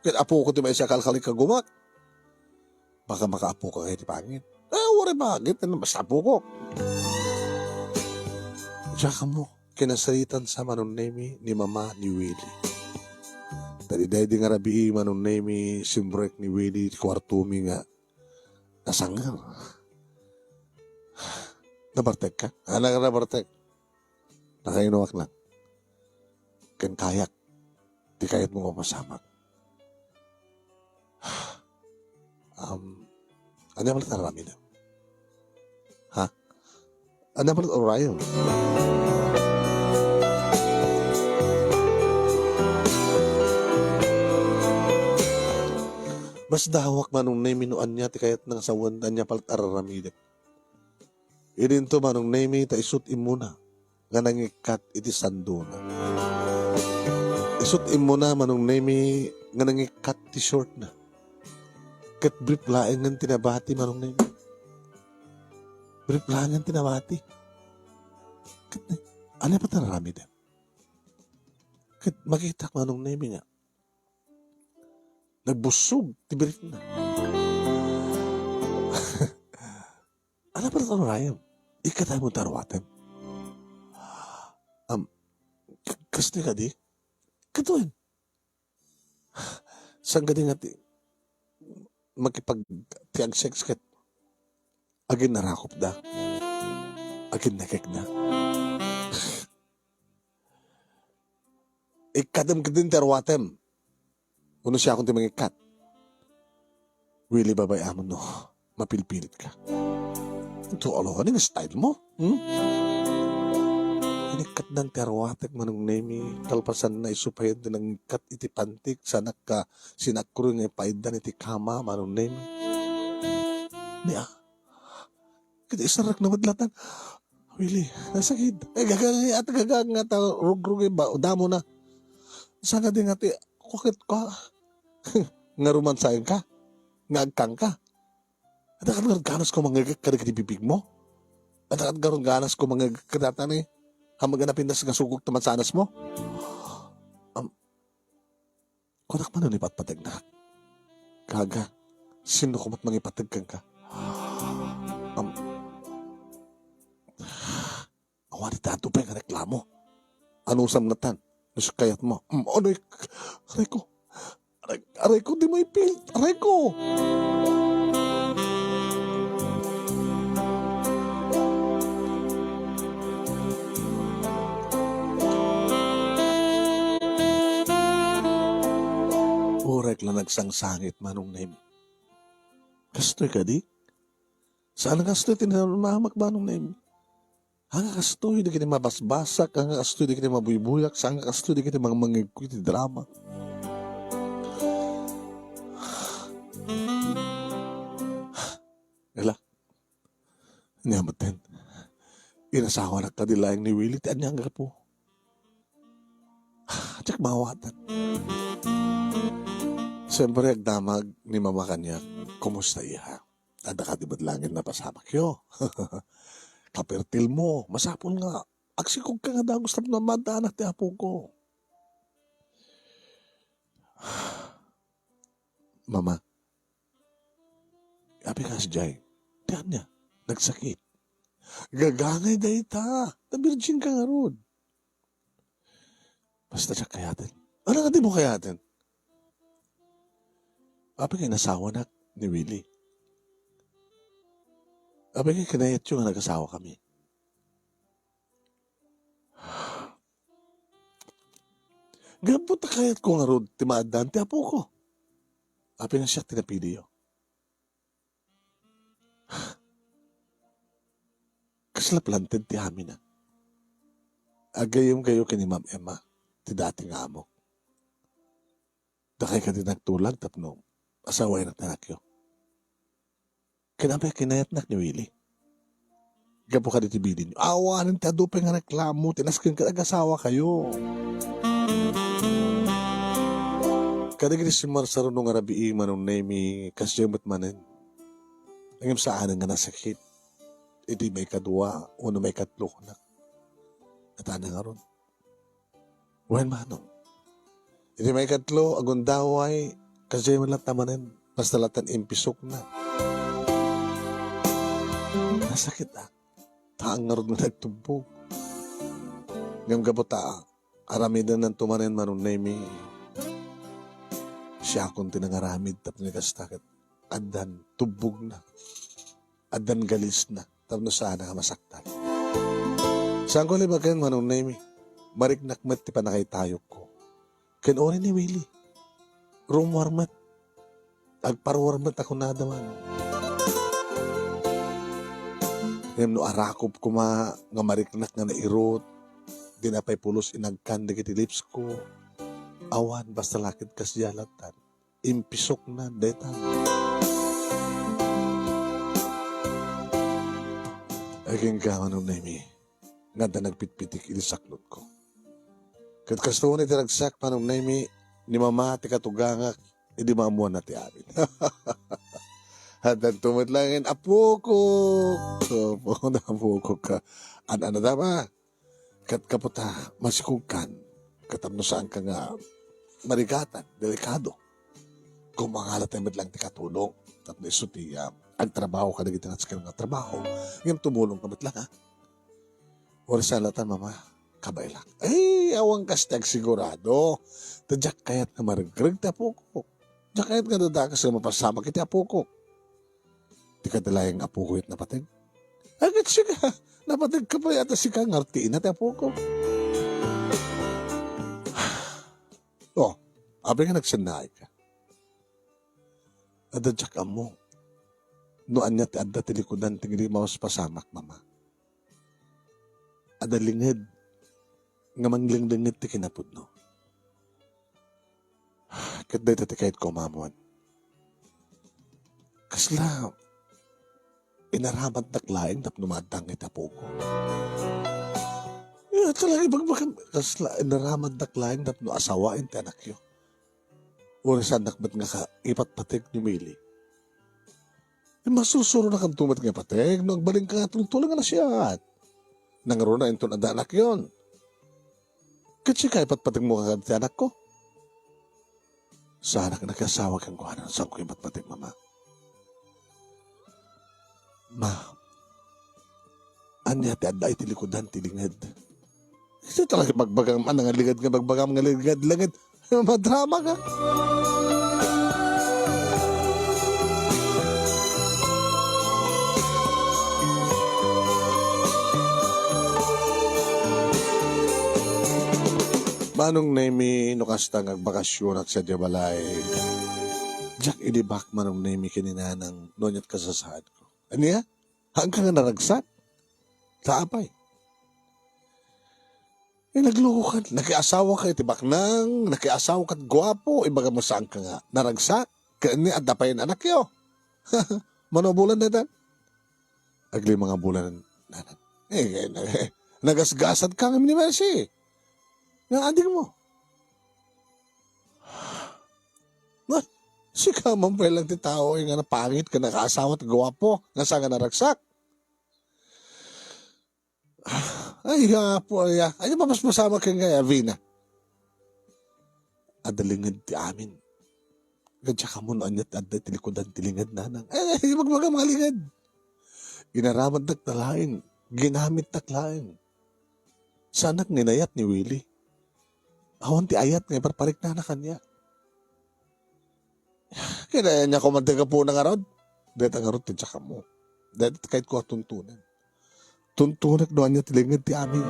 Kaya apo ko ti may siya kalkalik ka gumak. Baka makaapo ka kayo ti pangit. Wari bagit na mas apo ko. Diyan mo, kinasalitan sa manunemi ni mama ni Willie. Tadiday di nga rabi manunemi simbrek ni Willie kwartumi nga nasangal. Nabartek ka? Anak ka nabartek. Nakainuwak lang. Ken kayak. Di kayat mo mapasamak. Ano yung malit narami na? Ha? Ano yung malit orayon? Mas dawak manong naminuan niya ti kayat nang sawan niya palit araramide. Ininto manong name ta isut imuna nga nangikat iti sanduna. Isut imuna manong name nga nangikat ti short na. Kat brief laeng ng tinabati manong name. Brief laeng ng tinabati. Kat ano pa tarami din? Kat makita manong name nga. Nagbusog ti brief na. Ano pa ito rayam? Ikatay mo tarwatem. Kasi ka di? Katuin. Saan ka di nga magkipag-tiag sex kat? Agin narakop da. Agin nakik na. Ikadam ka din tarwatem. Uno siya akong timangikat. Willie babay amon no. Mapilpilit ka. Ito, alo ka nga style mo. Inikat ng terwatek manong nemi, talpasan na isupayad din ng kat iti pantik, sanak ka sinakro nga ipaidan iti kama manong nemi. Niya, kita isarak na madlatan. Willie, nasakit. Gagang nga ta, rug-rug ba, damo na. Saan ka din nga ti, kukit ka. Nga rumansayin ka. Nga agkang ka. At akan ganas ko mga kadagadi bibig mo. At akan ganas ko mga kadatan eh. Hamag ganapin na sa sugog taman sanas mo. Kunak man nun ipatpatag na. Kaga, sino kumat mga ipatag kang ka. awan ito pa yung reklamo. Ano samnatan? Kayat mo. Aray ko. Aray ko, di mo ipil. Aray ko. Orek lang nagsangsangit manong name. Kastoy ka di? Saan kastoy tinamamak manong name? Hanga kastoy di kini mabasbasak, hanga kastoy di kini mabuybuyak, hanga kastoy di kini mangikuti drama. Gala, niyamaten. Inasawa na kadilayang ni Willie, tiyan niya nga po. Tsak mawatan. Siyempre, agdamag ni mama kanya, kumusta iya? Tanda ka di ba't langit na pasamak yo? Kapertil mo, masapon nga. Aksikog ka nga daw, gusto mo na madanak ti apo ko. Mama, abi ka si Jai, tiyan niya, nagsakit. Gagangay da ita, na virgin ka nga rod. Basta siya kayatin. Ano nga di mo kayatin? Abi kayo nasawa na ni Willie. Abi kayo kinayat yung nag-asawa kami. Gabot na kayat ko nga rod, timaadaan, ti apo ko. Abi nga siya tinapili yo. Kasla planted ti amin na. Agayom kayo kini Ma'am Emma, ti dating amo. Dakay ka din nagtulag, tapno, asaway ng tanakyo. Kinapay kinayat nak ni Willie. Gapo ka dito bilin nyo. Awanin ti adupay nga reklamo, tinaskin ka nag-asawa kayo. Kadagiri si Marsaro nung arabi manong name kasyamot manin. Nangim saan nga nasakit. Iti may kadua, uno may katlo ko na. Natana nga ron. Wen manong. Iti may katlo, agundaway, kasyamot lang tamanin. Basta latan impisok na. Nasakit ah. Taang nga ron na nagtubog. Ngam gabota, aramidan ng tumanin manong name siya akong tinangaramid tapos nagkastakit. Adan, tubog na. Adan galis na. Tapos sana ka masaktan. Saan ko libagan manong name? Mariknakmat ti panakay tayo ko. Kinori ni Willie. Room warmat. Agparwarmat ako na daman. Ngayon no arakop ko nga mariknak nga nairot. Dinapay pulos inagkan di kiti lips ko. Awan basta lakit kasyalatan. Impisok na detan. Aging gaman ng nami. Nga da nagpitpitik ilisaklot ko. Kat kasto ni tinagsak pa ng nami. Ni mama ti katugangak. Hindi maamuan na ti amin. Hatan tumatlangin. Apo ko. Apo na apo ko ka. Ano dama. Kat kaputa. Masikugkan. Katamno saan ka nga marigatan, delikado. Kung mangalat ay madlang ti katulong, tapos iso ti ang trabaho ka na gitinats ka nga trabaho, yung tumulong ka matlang ha. Oras sa latan, mama, kabay lang. Ay, awang kastag sigurado. Tadyak kayat nga marigrag ti apo ko. Tadyak kayat nga dadakas nga mapasama kiti apo ko. Di ka dalayang apo ko na patag. Agad siya ka, napatag ka pa yata si ka ngartiin na ti apo ko. Oh, abi nga nagsanay ka. Adadyak mo. Noan niya ti adda tilikudan tingili mawas pasamak, mama. Adalingid. Nga manglingdingid ti kinapod, no? Kat day tati kahit kumamuan. Kasla, inaramad naklaing tap numadang itapo ko. Talaga ibagbakan. Kasla, inaramad naklaing tap no asawain ti anak yo. Oras anak ba't nga ka ipatpatig ni Millie. Masusuro na kang tumat nga patig. Nung agbaling ka nga tulong na siya. Nangaro na ito na anak yon. Kasi ka ipatpatig mo ka ti anak ko. Sana ka nagkasawa kang kuhanan. Saan ko ipatpatig, mama? Ma, Anya ti adda iti likodan ti lingad. Ito talaga bagbagang nga ligad nga bagbagam nga ligad. Madrama ka. Manong nemi no kasta ngagbakasyon at sa Jabalay. Jack idibak manong nemi kininanang nonyat kasasad ko. Aniya? Hanggang nga naragsak. Sa apay. Nagloko ka. Nakiasawa ka itibak nang. Nakiasawa ka't gwapo. Ibaga mo saan ka nga. Naragsak. Kani at dapayin anak yo. Manobulan na dan. Agli mga bulan nanan. Nagasgasad ka ng minimersi. Nga ading mo. Si kamang pa lang ti tao nga napangit ka nakaasawa at gwapo. Nga sa nga naragsak. Ay, po, ay, ay, mapasmasama ka nga, Avina. Adalingad ti amin. Gadya ka mo noon at aday tilikodan tilingad nanang. Ay, magmagalingad. Ginaraman taklain. Ginamit taklain. Sanak ninayat ni Willie. Awan ti ayat nga parparik na kanya. Kaya niya kumantiga po ng arod. Dahil ang arod ti tsaka mo. Dahil kahit ko tuntunan. Tuntunan doon niya tilingad ti amin.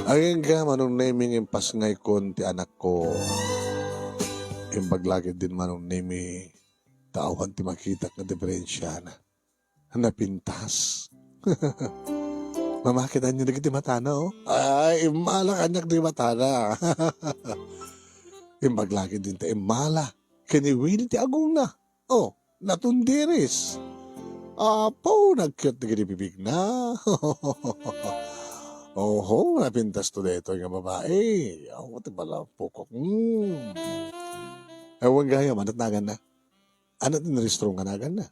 Ang nga manong naming impas ngay kon ti anak ko. Imbaglagid din manong nami taawan ti makitak na diferensya na. Napintas. Mamakitan niyo na kiti matana, oh. Ay, imala kanyak di matana. Imbaglagid din ti imala. Kiniwili ti agong na. Oh, natundiris. Apo, nagkyot na kinibibig na. Oho, napintas to dito yung babae. Ako, tibala pukok. Ewan gaya, manatnagan na. Ano tinaristro nga nagan na?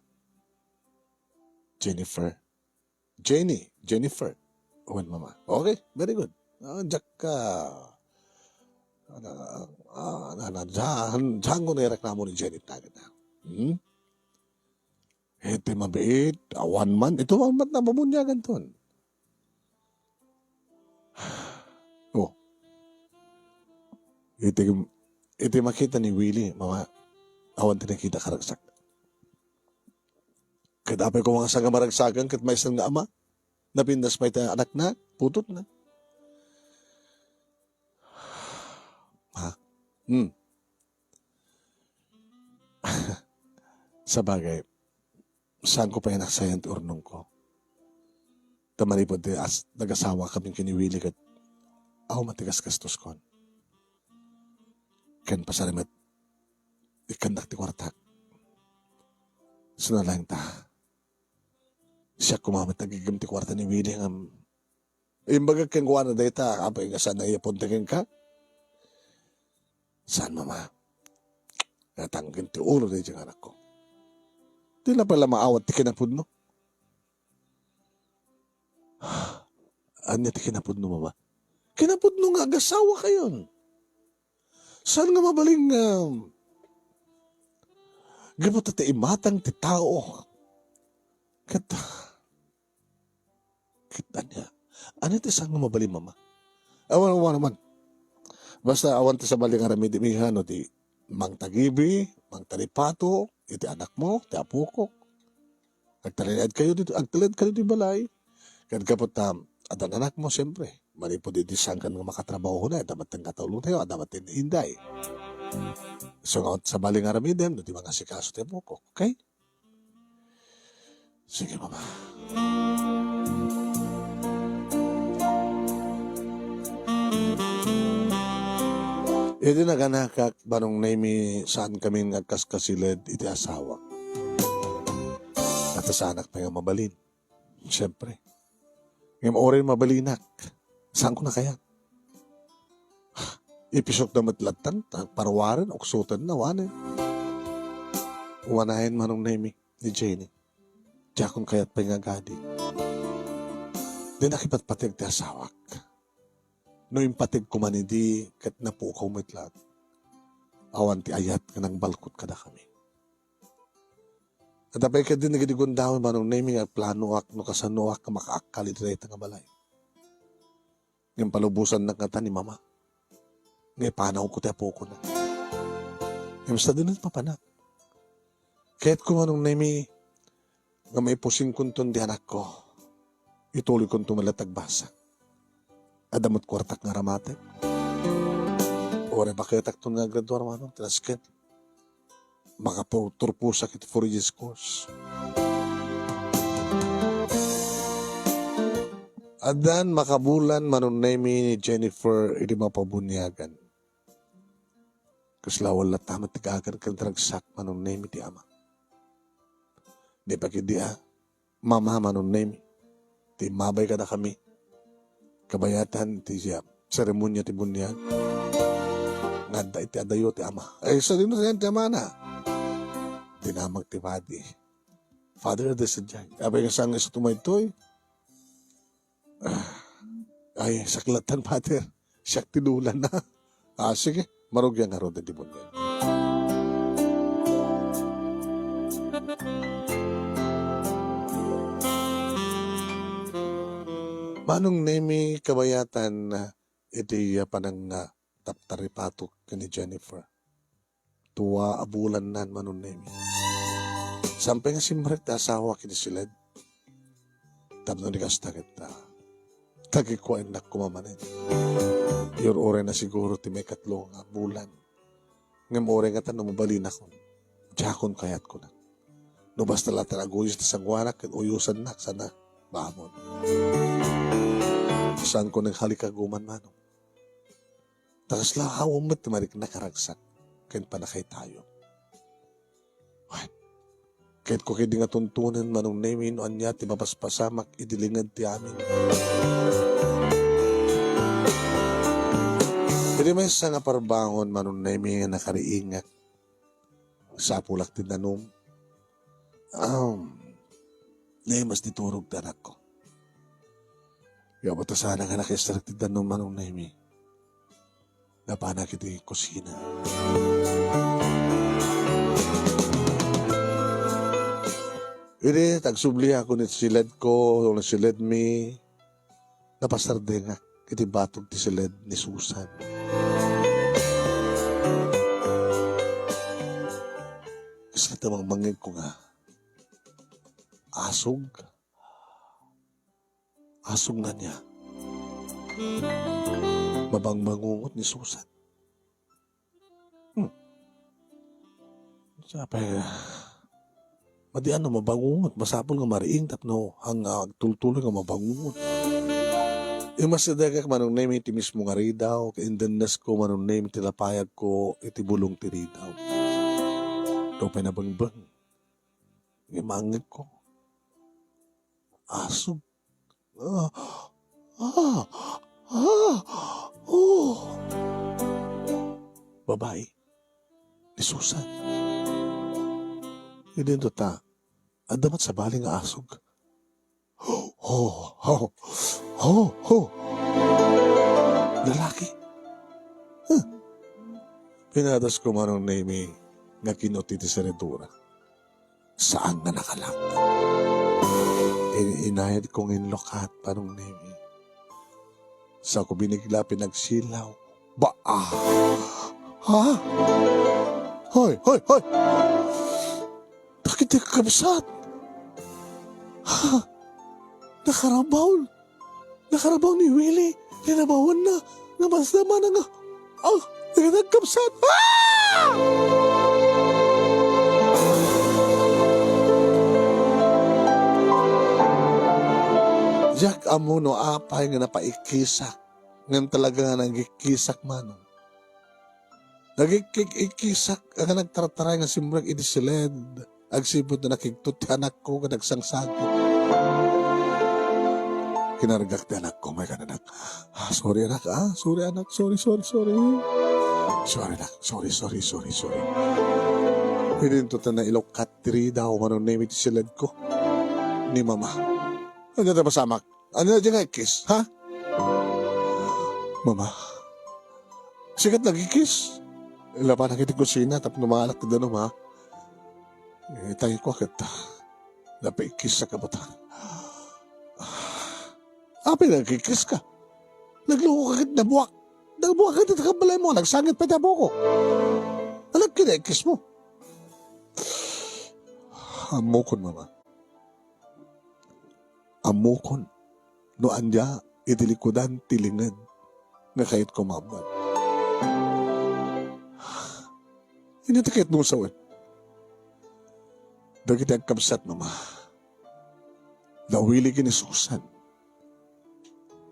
Jennifer. Owen, mama. Okay, very good. Jack ka. Diyan ko nireklamo ni Jenny tagad na. Ito mabait. 1 month. Ito 1 month na babunyagan ton. Oh. Ito makita ni Willie, mama. Awan tinakita karagsak. Kadapay ko mga saga maragsagan kat may isang nga ama. Napindas pa ito anak na. Putot na. Ha? Sa bagay, saan ko pa yung naksayan ti urnong ko? Tamaripod as nag-asawa kaming kiniwili kat ako matigas kastos kon. Kan pasalimat ikandak ti kwarta. Sunalang ta. Siya kumamit nagigim ti kwarta ni Willie ng imbaga kang kuha na data kapag nga sana iapuntakin ka. Saan mama? Natanggin ti ulo na yung anak ko. Di na pala maawat ti kinapud no? Anya ti kinapud no mama? Kinapud no nga agasawa kayon. Saan nga mabaling gamot at imatang ti tao? Kita niya. Ano ito isang mabaling mama? Awan naman. Basta awan ti sa baling aramid imihan o ti mang tagibi, mang talipato, iti anak mo, ti apukok. Agtalad kayo dito di balay. Kad kapot adan anak mo, siyempre. Mali po dito sangkan nga makatrabaho na, dapat ng katulong tayo, dapat ng inday. So sa baling aramidem, di mga sikaso ti apukok. Okay? Sige, mama. Iti naganakak banong naimi saan kami nagkaskasilid iti asawa. At sa anak pa yung mabalin. Siyempre. Ngayon orin mabalinak. Saan ko na kaya? Ipisok na matlatan, parwaran, oksutan na, wanin. Uwanahin manong naimi ni Jenny. Diya kung kaya't pa yung agadi. Di nakipatpatig ti asawak. No impatig ko man hindi kat napukaw mitlat. awan ti ayat nga nang balkot kada kami. At apay ka din nagigundawin manong naming ang plano ak no kasano ak ka makaakal iti dayta nga balay. Ngayon palubusan na kata ni mama. Ngayon panaw ko tayo po ko na. Ngayon basta din papanak. Kahit kung anong nami nga may pusing kunton di anak ko, ituloy kong tumalatag basa. Adamot kwartak nga ramatek. Ore bakitak to nga graduar manong tinasket. Makaturpusak iti 4 years course. Adan makabulan manong nami ni Jennifer iti mapabunyagan. Kaslawal na tamat tigagan kang dragsak manong nami ti ama. Di pa kidia, mama manong nami. Ti mabay ka na kami. Kabayatan ti siya. Seremonya ti bunyag. Ngada iti adayo ti ama. Ay sa rin na ti ama na. Dinamag ti padi. Father, this is Jack. Abay nga saan nga sa tumaytoy. Ay, saklatan, Father. Siyak tinulan na. Sige. Marugyan nga ro di bunyag. Manong nemi kabayatan iti panang taptaripatok ni Jennifer. Tuwa abulan nan manong nemi. Sampai nga simret asawa kini silid. Tapno ni kastakit tagikuan na kumamanin. Yor ore na siguro ti may katlong bulan. Ngam ore nga tanong mabalin ako. Jakon kayat ko na. No basta latan aguyos ti sangwanak ken uyusan na sana bahamon. Saan ko naghalikaguman manong. Takas lahawang mo't marik nakaragsak. Kain panakay tayo. Kahit ko kaya di nga tuntunan manong namin o anya ti mapaspasamak idilingad ti amin. Hindi may sa nga parbangon manong namin nga nakariingat. Sa pulak ti nanom. Naimas diturog tanak ko. Kaya ba ito sana nga nakisaragtidan ng manong naimi? Napanak iti kusina. Hindi, tagsubli ako ni siled ko, o na siled mi. Napasarde nga, iti batog ti siled ni Susan. Kasi tamang mangig ko nga, asog na niya. Mabangbangungot ni Susan. Sabi, madi ano mabangungot, masapol nga mariing tapno ang tultuloy nga mabangungot. Masadagak manong name iti mismo nga ridaw, kaindanas ko manong name tilapayag ko iti bulong ti ridaw. Ito pinabangbang. Ngimangit ko. Asog. Babae ni Susan. Hindi ito adamat sa baling asog. Lalaki. Pinadas ko manong name nga kinuti ti seredura. Saan nga nakalak? Inayad kong inlokat panong name. Sa ko binigla pinagsilaw. Hoy! Bakit di kakabsat? Nakarabaw ni Willie. Linabawan na. Namasama na nga. Nagkabsat. Jack amo no apay nga napaikisak. Ngayon talaga nga nagikisak manong. Nagikikisak nga nagtarataray nga simbrag idisiled. Agsibot na nakigtot ti anak ko nga nagsangsagit. Kinaragak ti anak ko, may kananak. Sorry anak, sorry anak, sorry. Sorry anak, sorry. Hindi ito na ilokat tiri daw manong name iti siled ko. Ni mama. Ano na masamak? Ano na dyan nga kiss, ha? Mama, sikat nagikis. Laban ang iti kusina, tap numalak ka doon, ha? Tayo ko agad, napaikis sa kabata. Api, nagkikis ka. Nagluko ka na buwak. Nagbuwak ka dito kabalay mo, nagsangit pa tabo ko. Alam, kinaikis mo. Amukon, mama. Amukon. No anya, itilikudan, tilingad. Nga kahit kumabal. Inatikit mo sa wan. Dagit ang kamsat, mama. Nawili kini Susan.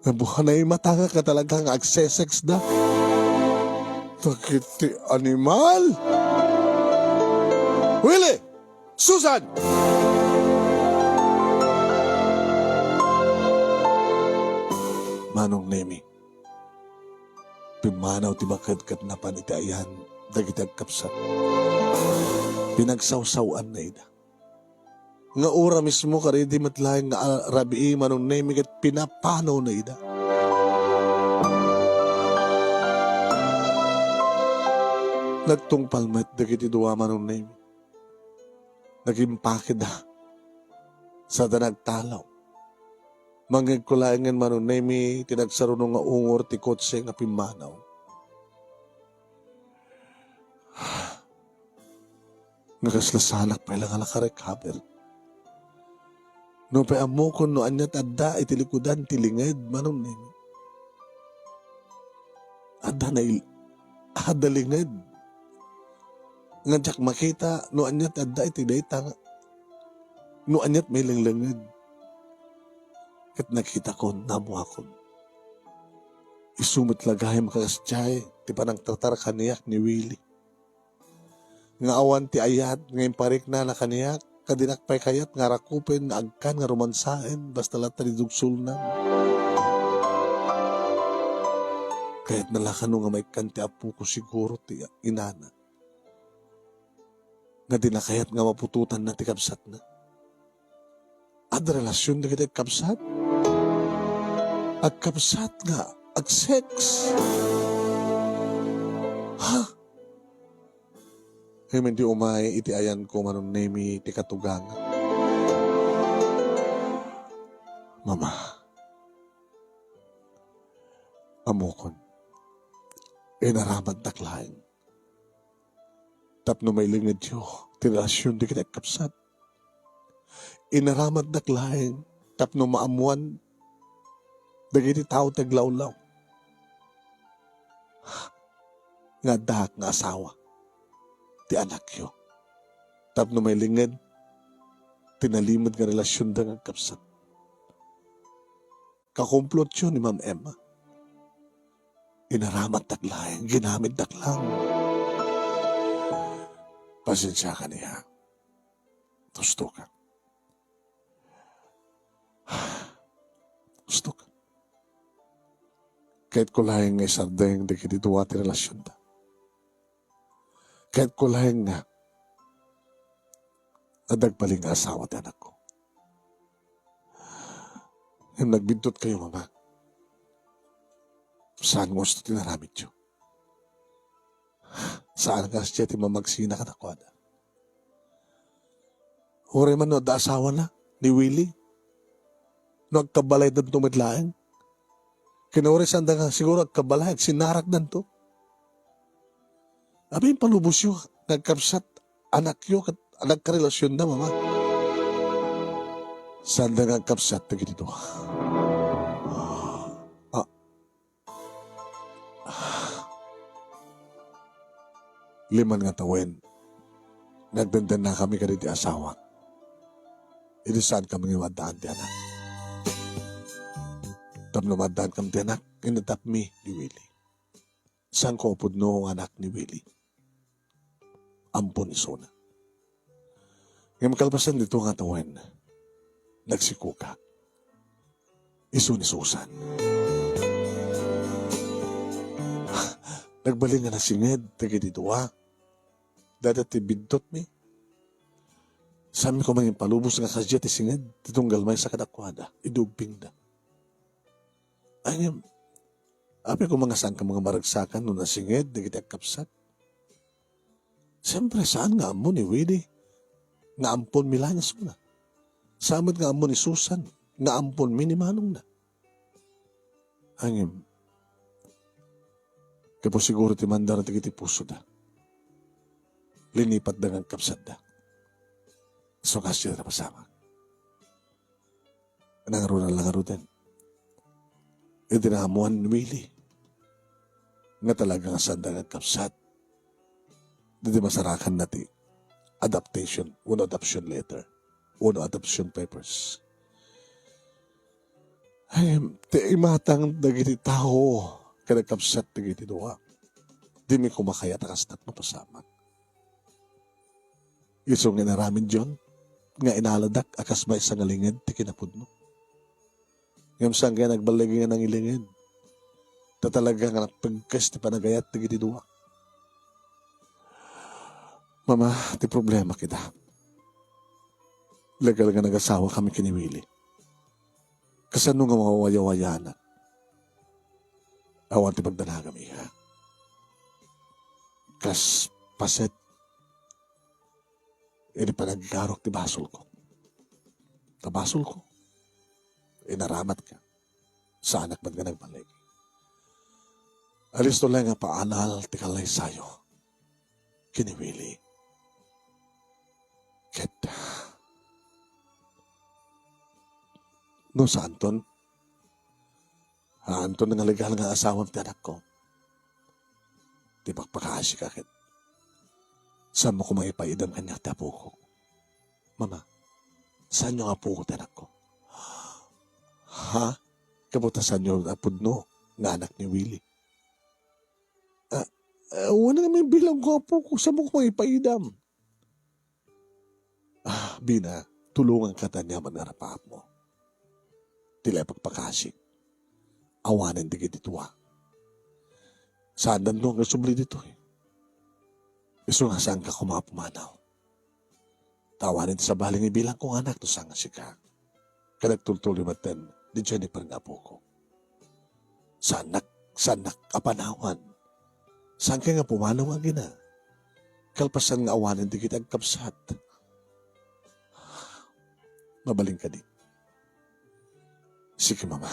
Nabuhan na yung matanga ka talagang agsesex na. Dagit ti animal. Willie! Susan! Manong Nemi. Pimanaw ti bakad-kat na panitayan. Dagit ang kapsat. Pinagsawsawan na ida. Nga ura mismo kari di matlaing nga rabi manong Nemi kat pinapanaw na ida. Nagtungpalmat dagiti duwa manong Nemi. Nagimpakid na sa danagtalaw. Mangagkulayangan manong Nemi tinagsarunong nga ungor ti kotse nga pimanaw. Nagaslasalak pa ilang alakarekhaber. No pa amo ko no anyat adda itilikudan tilinged manong Nemi. Adda linged. Ngajak makita no anyat adda itidayta nga. No anyat may langlanged. Kat nakita ko nabuha ko. Isumit lagay makakasyay ti panang tatar kaniyak ni Willie. Nga awan ti ayat ngayon parik na nakaniyak. Kadinakpay kayat nga rakupin nga agkan nga romansain basta lata ni dugsul na. Kahit nalakano nga may kanti apo ko siguro ti inana. Nga dinakayat nga mapututan na ti kapsat na. Ad relasyon na kita kapsat. Ag kapsat nga, ag sex. Ha? Hindi umay iti ayan ko manong Nemi ti katugangan. Mama, amokon, inaramad taklain. Tapno may lingid yo, ti relasyon di kita kapsat. Inaramad taklain, tapno maamuan, dagiti tao taglawlaw. Nga dahak nga asawa. Ti anak yo. Tapno may lingad, tinalimad nga relasyon da nga kapsat. Kakumplot yun ni Ma'am Emma. Inaramat taklang, ginamit taklang. Pasensya ka niya. Gusto ka. Gusto ka. Kahit kulahin nga isardeng di kinituwa ti relasyon da. Kahit kulahin nga, nadagpaling asawa ti anak ko. Yung nagbintot kayo, mama, saan mo gusto tinaramit yun? Saan ka siya ti mamagsina ka nakwada? Uri man no, da asawa na, ni Willie. No, agkabalay na tumitlaeng. Kinuri sanda nga, siguro agkabalay, sinarak na to. Abi palubos yun, nagkapsat, anak yun, nagkarelasyon na, mama. Sanda nga kapsat na ganito. Liman nga tawen, nagdandan na kami kaniti asawa. Ito saan kami iwadaan di anak. Tapno madaan kami di anak, inatap mi ni Willie. Saan ko upudno ang anak ni Willie? Ampon isona. Ngayon makalpasan dito nga tawen, nagsikuka. Iso ni Susan. Nagbaling nga na singed, tagi dito ha. Dati bintot mi. Sami ko mangin palubos nga kasya ti singed, titong galmay sa kadakwada, idubing da. Ay, api ko mga saan ka mga maragsakan no nasinged, nagiti kapsat. Siyempre, saan nga mo ni Willie? Nga ampon Milanyas mo na. Samad nga mo ni Susan. Nga ampon mi ni Manong na. Angim. Kaya po siguro ti mandar ti kiti puso da. Linipat da ng kapsat da. So kasya na pasama. Nangaro na lang arutin. Itinahamuan ni Willie. Nga talagang sanda ng kapsat. Hindi masarakan na ti adaptation. Uno adoption letter. Uno adoption papers. Ay, ti imatang dagiti tao. Kada kapsat dagiti doa. Di mi kumakaya takastat mapasamak. Isong inaramin John. Nga inaladak akas ba isang alingid ti kinapudno. Ngam saan kaya nagbalagi nga ng ilingid. Ta talaga nga pagkas ti panagayat dagiti doa. Mama, ti problema kita. Legal nga nag-asawa kami kiniwili. Kasano nga mga waya-wayanan. Awan ti pagdalaga mi ha. Kas paset. Ini panagkarok ti basol ko. Tabasol ko. Inaramat ka. Sa anak ba't ka nagbalik. Alis to lang nga paanal ti kalay sayo. Kiniwili. Kita. No, sa Anton? Anton nga legal nga asawang ti anak ko. Di pagpakasi ka kit. Saan mo ko maipaidam kanya ti apo ko? Mama, saan yung apo ko ti anak ko? Ha? Kamuta saan yung apod no? Nga anak ni Willie. Wala nga may bilang ko apo ko. Saan mo ko maipaidam? Bina, tulungan ka tanya manarapaap mo. Tila pagpakasik. Awanan di kitituwa. Saan dan doon ka subli dito eh. Iso nga saan ka kumapumanaw. Tawanin sa baling ibilang kong anak to saan nga si ka. Kanagtultuloy maten ni Jennifer nga po ko. Sanak kapanawan. Saan ka nga pumanaw nga gina. Kalpasan nga awanan di kita agkapsat. Mabaling ka din. Sige mama,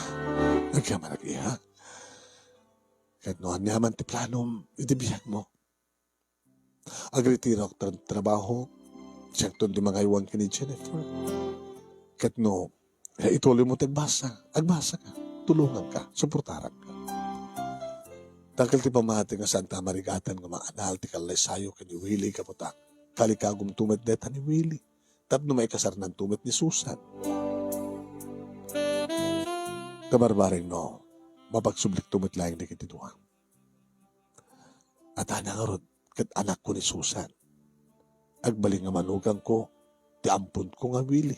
nagyaman nag-iha. Kahit noon niyaman ti planom, itibiyag mo. Agritira ko trabaho, siyang di mga iwan ka ni Jennifer. Kahit no, ituloy mo agbasa ka, tulungan ka, suportaran ka. Takal ti pamati nga Santa Marigatan nga maanal ti kalay sayo ka ni Willie kaputak. Kalikagum tumet deta ni Willie. Tapno may kasarnan tumet ni Susan. Kabarbaring no, mapagsublik tumet lang na kitituwa. At anangarod, kat anak ko ni Susan. Agbaling nga manugang ko, ti ampun ko nga Willie.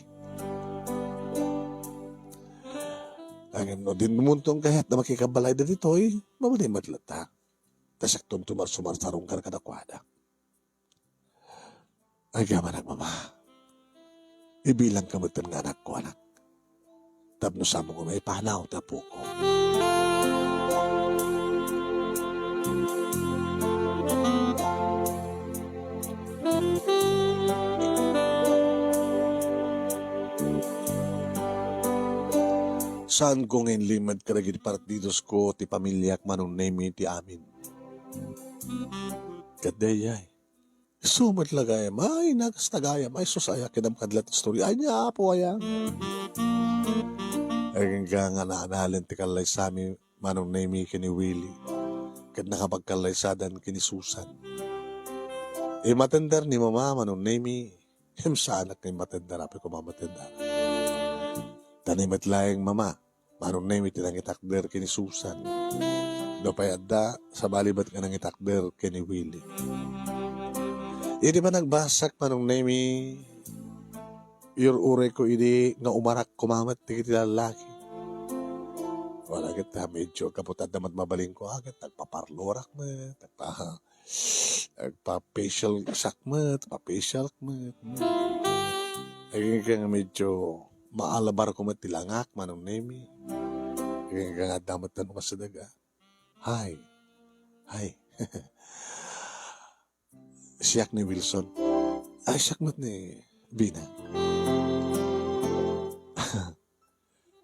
Ang no, din muntong kahit na makikabalay na dito, mamalay madlata. Tasak tong sumarsarong karkadakwada. Ay gaman ang mama. Ibilang kamutan nga anak ko, anak. Tapno sa mo may panaw na po ko. Saan ko ngayon limad karagid partidos ko ti pamilyak manong name ti amin. Kadayay. Sumat lagayam. Ay, nakastagayam. Ay, susaya kinam kadlat story. Ay, niya po ayang. Ay, nga naanalin ti kalay sa amin manong name kini Willie. Kad nakapagkalay sadan kini Susan. Matender ni mama manong name. Sa anak ni matender. Api ko mamatender. Tanimat layang mama. Manong name tinangitakder kini Susan. Dopay adda sa balibat ka nangitakder kini Willie. Hindi ba nagbasak manong name your ure ko hindi nga umarak kumamat ti kiti lalaki. Wala kita medyo kaputad naman mabaling ko agad nagpaparlorak mo, nagpa-facial sakmat, pa-facial mat. Ay nga medyo maalabar ko matilangak manong name. Ay nga damat na masadaga. Hi. siyak ni Wilson. Ay, siyak mat ni Bina.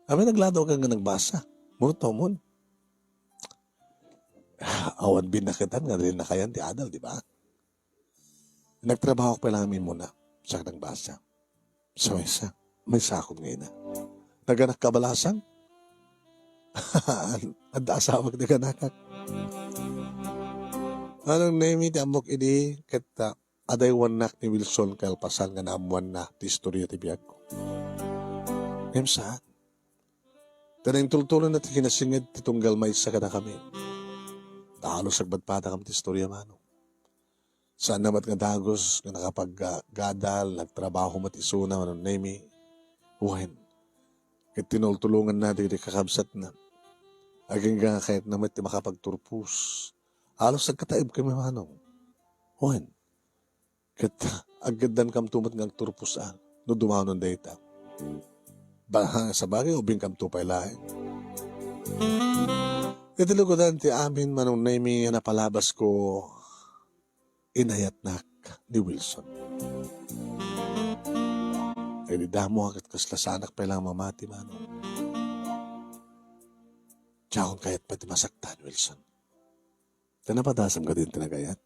Kami naglado ka nga nagbasa. Murto mo. Awan binakitan nga rin na kayan ti Adal, di ba? Nagtrabaho ko pa lang amin muna sa nagbasa. So, may sakot ngayon na. Naganak kabalasang? Anda asawag na ganakak. Anong name ti amok ini kita aday wanak ni Wilson kalpasan nga naamuan na ti istorya ti biyag ko. Ngayon saan? Tanang tultulan na ti kinasingid ti tunggal may isa ka na kami. Halos agbadpada kam ti istorya mano. Saan namat nga dagos nga nakapaggadal, nagtrabaho mat isuna anong name Uwen. Kaya tinultulungan na di kakabsat na. Aging nga kahit naman ti makapagturpus. Halos nagkataib kami manong. Uwen. Kaya agadan kam tumat ng turpusan. No dumaw ng data. Bahang sa bagay ubing kam tupay lahat. Itilugodan ti amin manong naimi na palabas ko inayatnak ni Wilson. Ay di damo agad kaslasanak pa lang mamati manong. Tiyakong kayat pati masaktan, Wilson. Tanapadasam ka din tinagayat.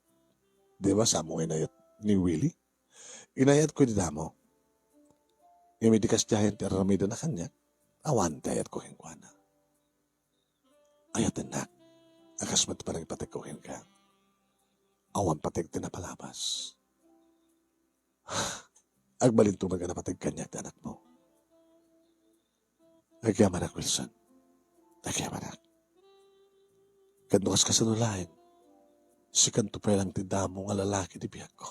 Di ba sa mo inayat ni Willie? Inayat ko di damo. Yung may dikas diyan ti aramida na kanya, awan tayat ko hingkwana. Ayat na, akas mat parang ipatikuhin ka. Awan patig tinapalabas. Agbalin tumaga na patig kanya at anak mo. Nagyamanak, Wilson. Nagyamanak. Kanukas ka sa nulain, si kantupay lang tindamo nga lalaki di biyag ko.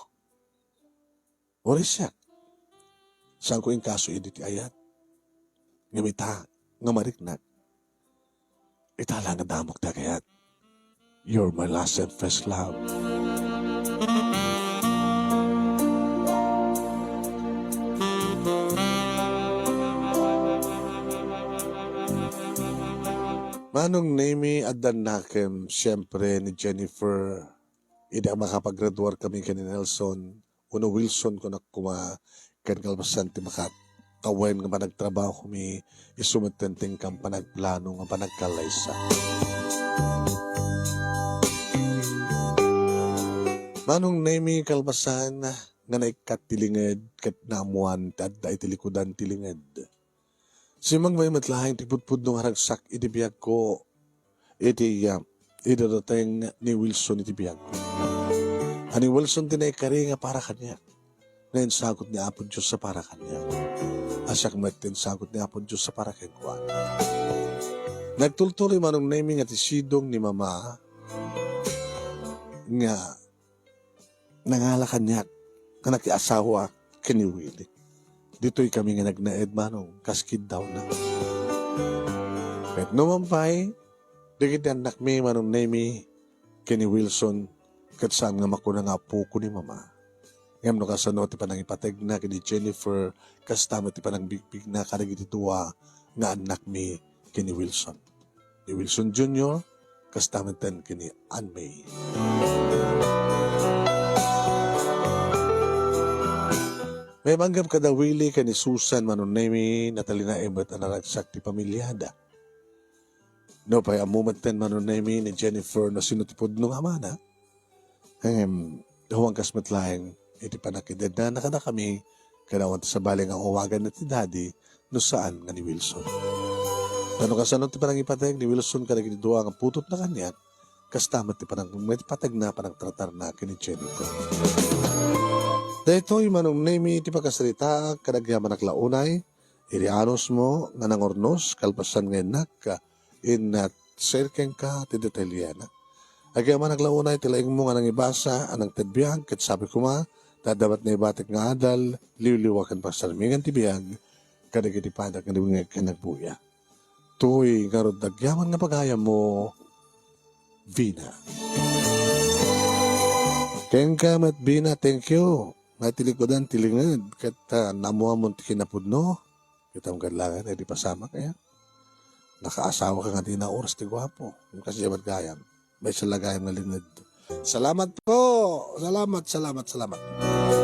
Ori siya. Saan ko yung kaso ti ayat? Ngamita, nga mariknak. Itala nga damok dagayat. You're my last and first love. Manong name adan nakem siyempre ni Jennifer. Ida makapag-graduar kami kani Nelson. Uno Wilson ko na kan kalbasan ti makat kawen nga managtrabaho kami isumatenteng kang panagplano nga panagkalaysa. Manong name kalbasan nga naikat tilinged kat naamuan at da itilikudan tilinged. Simang may matlahing tipudpud nung haragsak itibiyag ko idadateng ni Wilson itibiyag ko. Ani Wilson tinaykari nga para kanya. Ngayon sagot ni Apo Diyos sa para kanya. Asyak matin sagot ni Apo Diyos sa para kanya. Nagtultuloy manong naming at isidong ni Mama nga nangalakan niya nga nakiasawa kini Willie. Dito'y kami nga nagnaed manong kaskid daw na. Kahit numampay, digit anak mi manong nami kini Wilson kat saan nga makuna nga po ko ni Mama. Ngam no kasano ti panang ipateg na kini Jennifer kastama ti panang bigbig na karagiti tuwa nga anak mi kini Wilson. Ni Wilson Jr. kastama ten kini Ann May. May manggap kada Willie kani Susan manunemi natalina ebat anaragsak ti pamilyada. No pay amumaten manunemi ni Jennifer na sinutipod nung amana. Huwag kasmatlaeng iti panakidad na nakada kami kanawan sa baling ang uwagan na ti daddy no saan nga ni Wilson. Tano kasano ti panang ipatag ni Wilson kada ginidua ang putot na kanya kastamat ti panang may patag na panang tratar na kini Jennifer. Dahito'y manong name ti pagkasalita kadagyaman naklaunay irianos mo nga nangornos kalpasan ngayon ka in serken ka ti detalyana. Agyaman naglaunay tilaing mo nga nang ibasa anang tadbiyag kat sabi ko ma dadabat na ibatik nga adal, liwliwakan pa sa ramingan tibiyag, kadagitipadak nga diwingag ka nagbuya. Tuy garod dagyaman nga pagaya mo, Vina. Kengkamat Vina, thank you. Matilikodan tilingad, kat namuha mo kinapudno, kitang kadlangan, edi pasama kaya. Nakaasawa ka nga di na oras ti gwapo, kasi yamat gayam, may salagayam na lingad. Salamat po Salamat.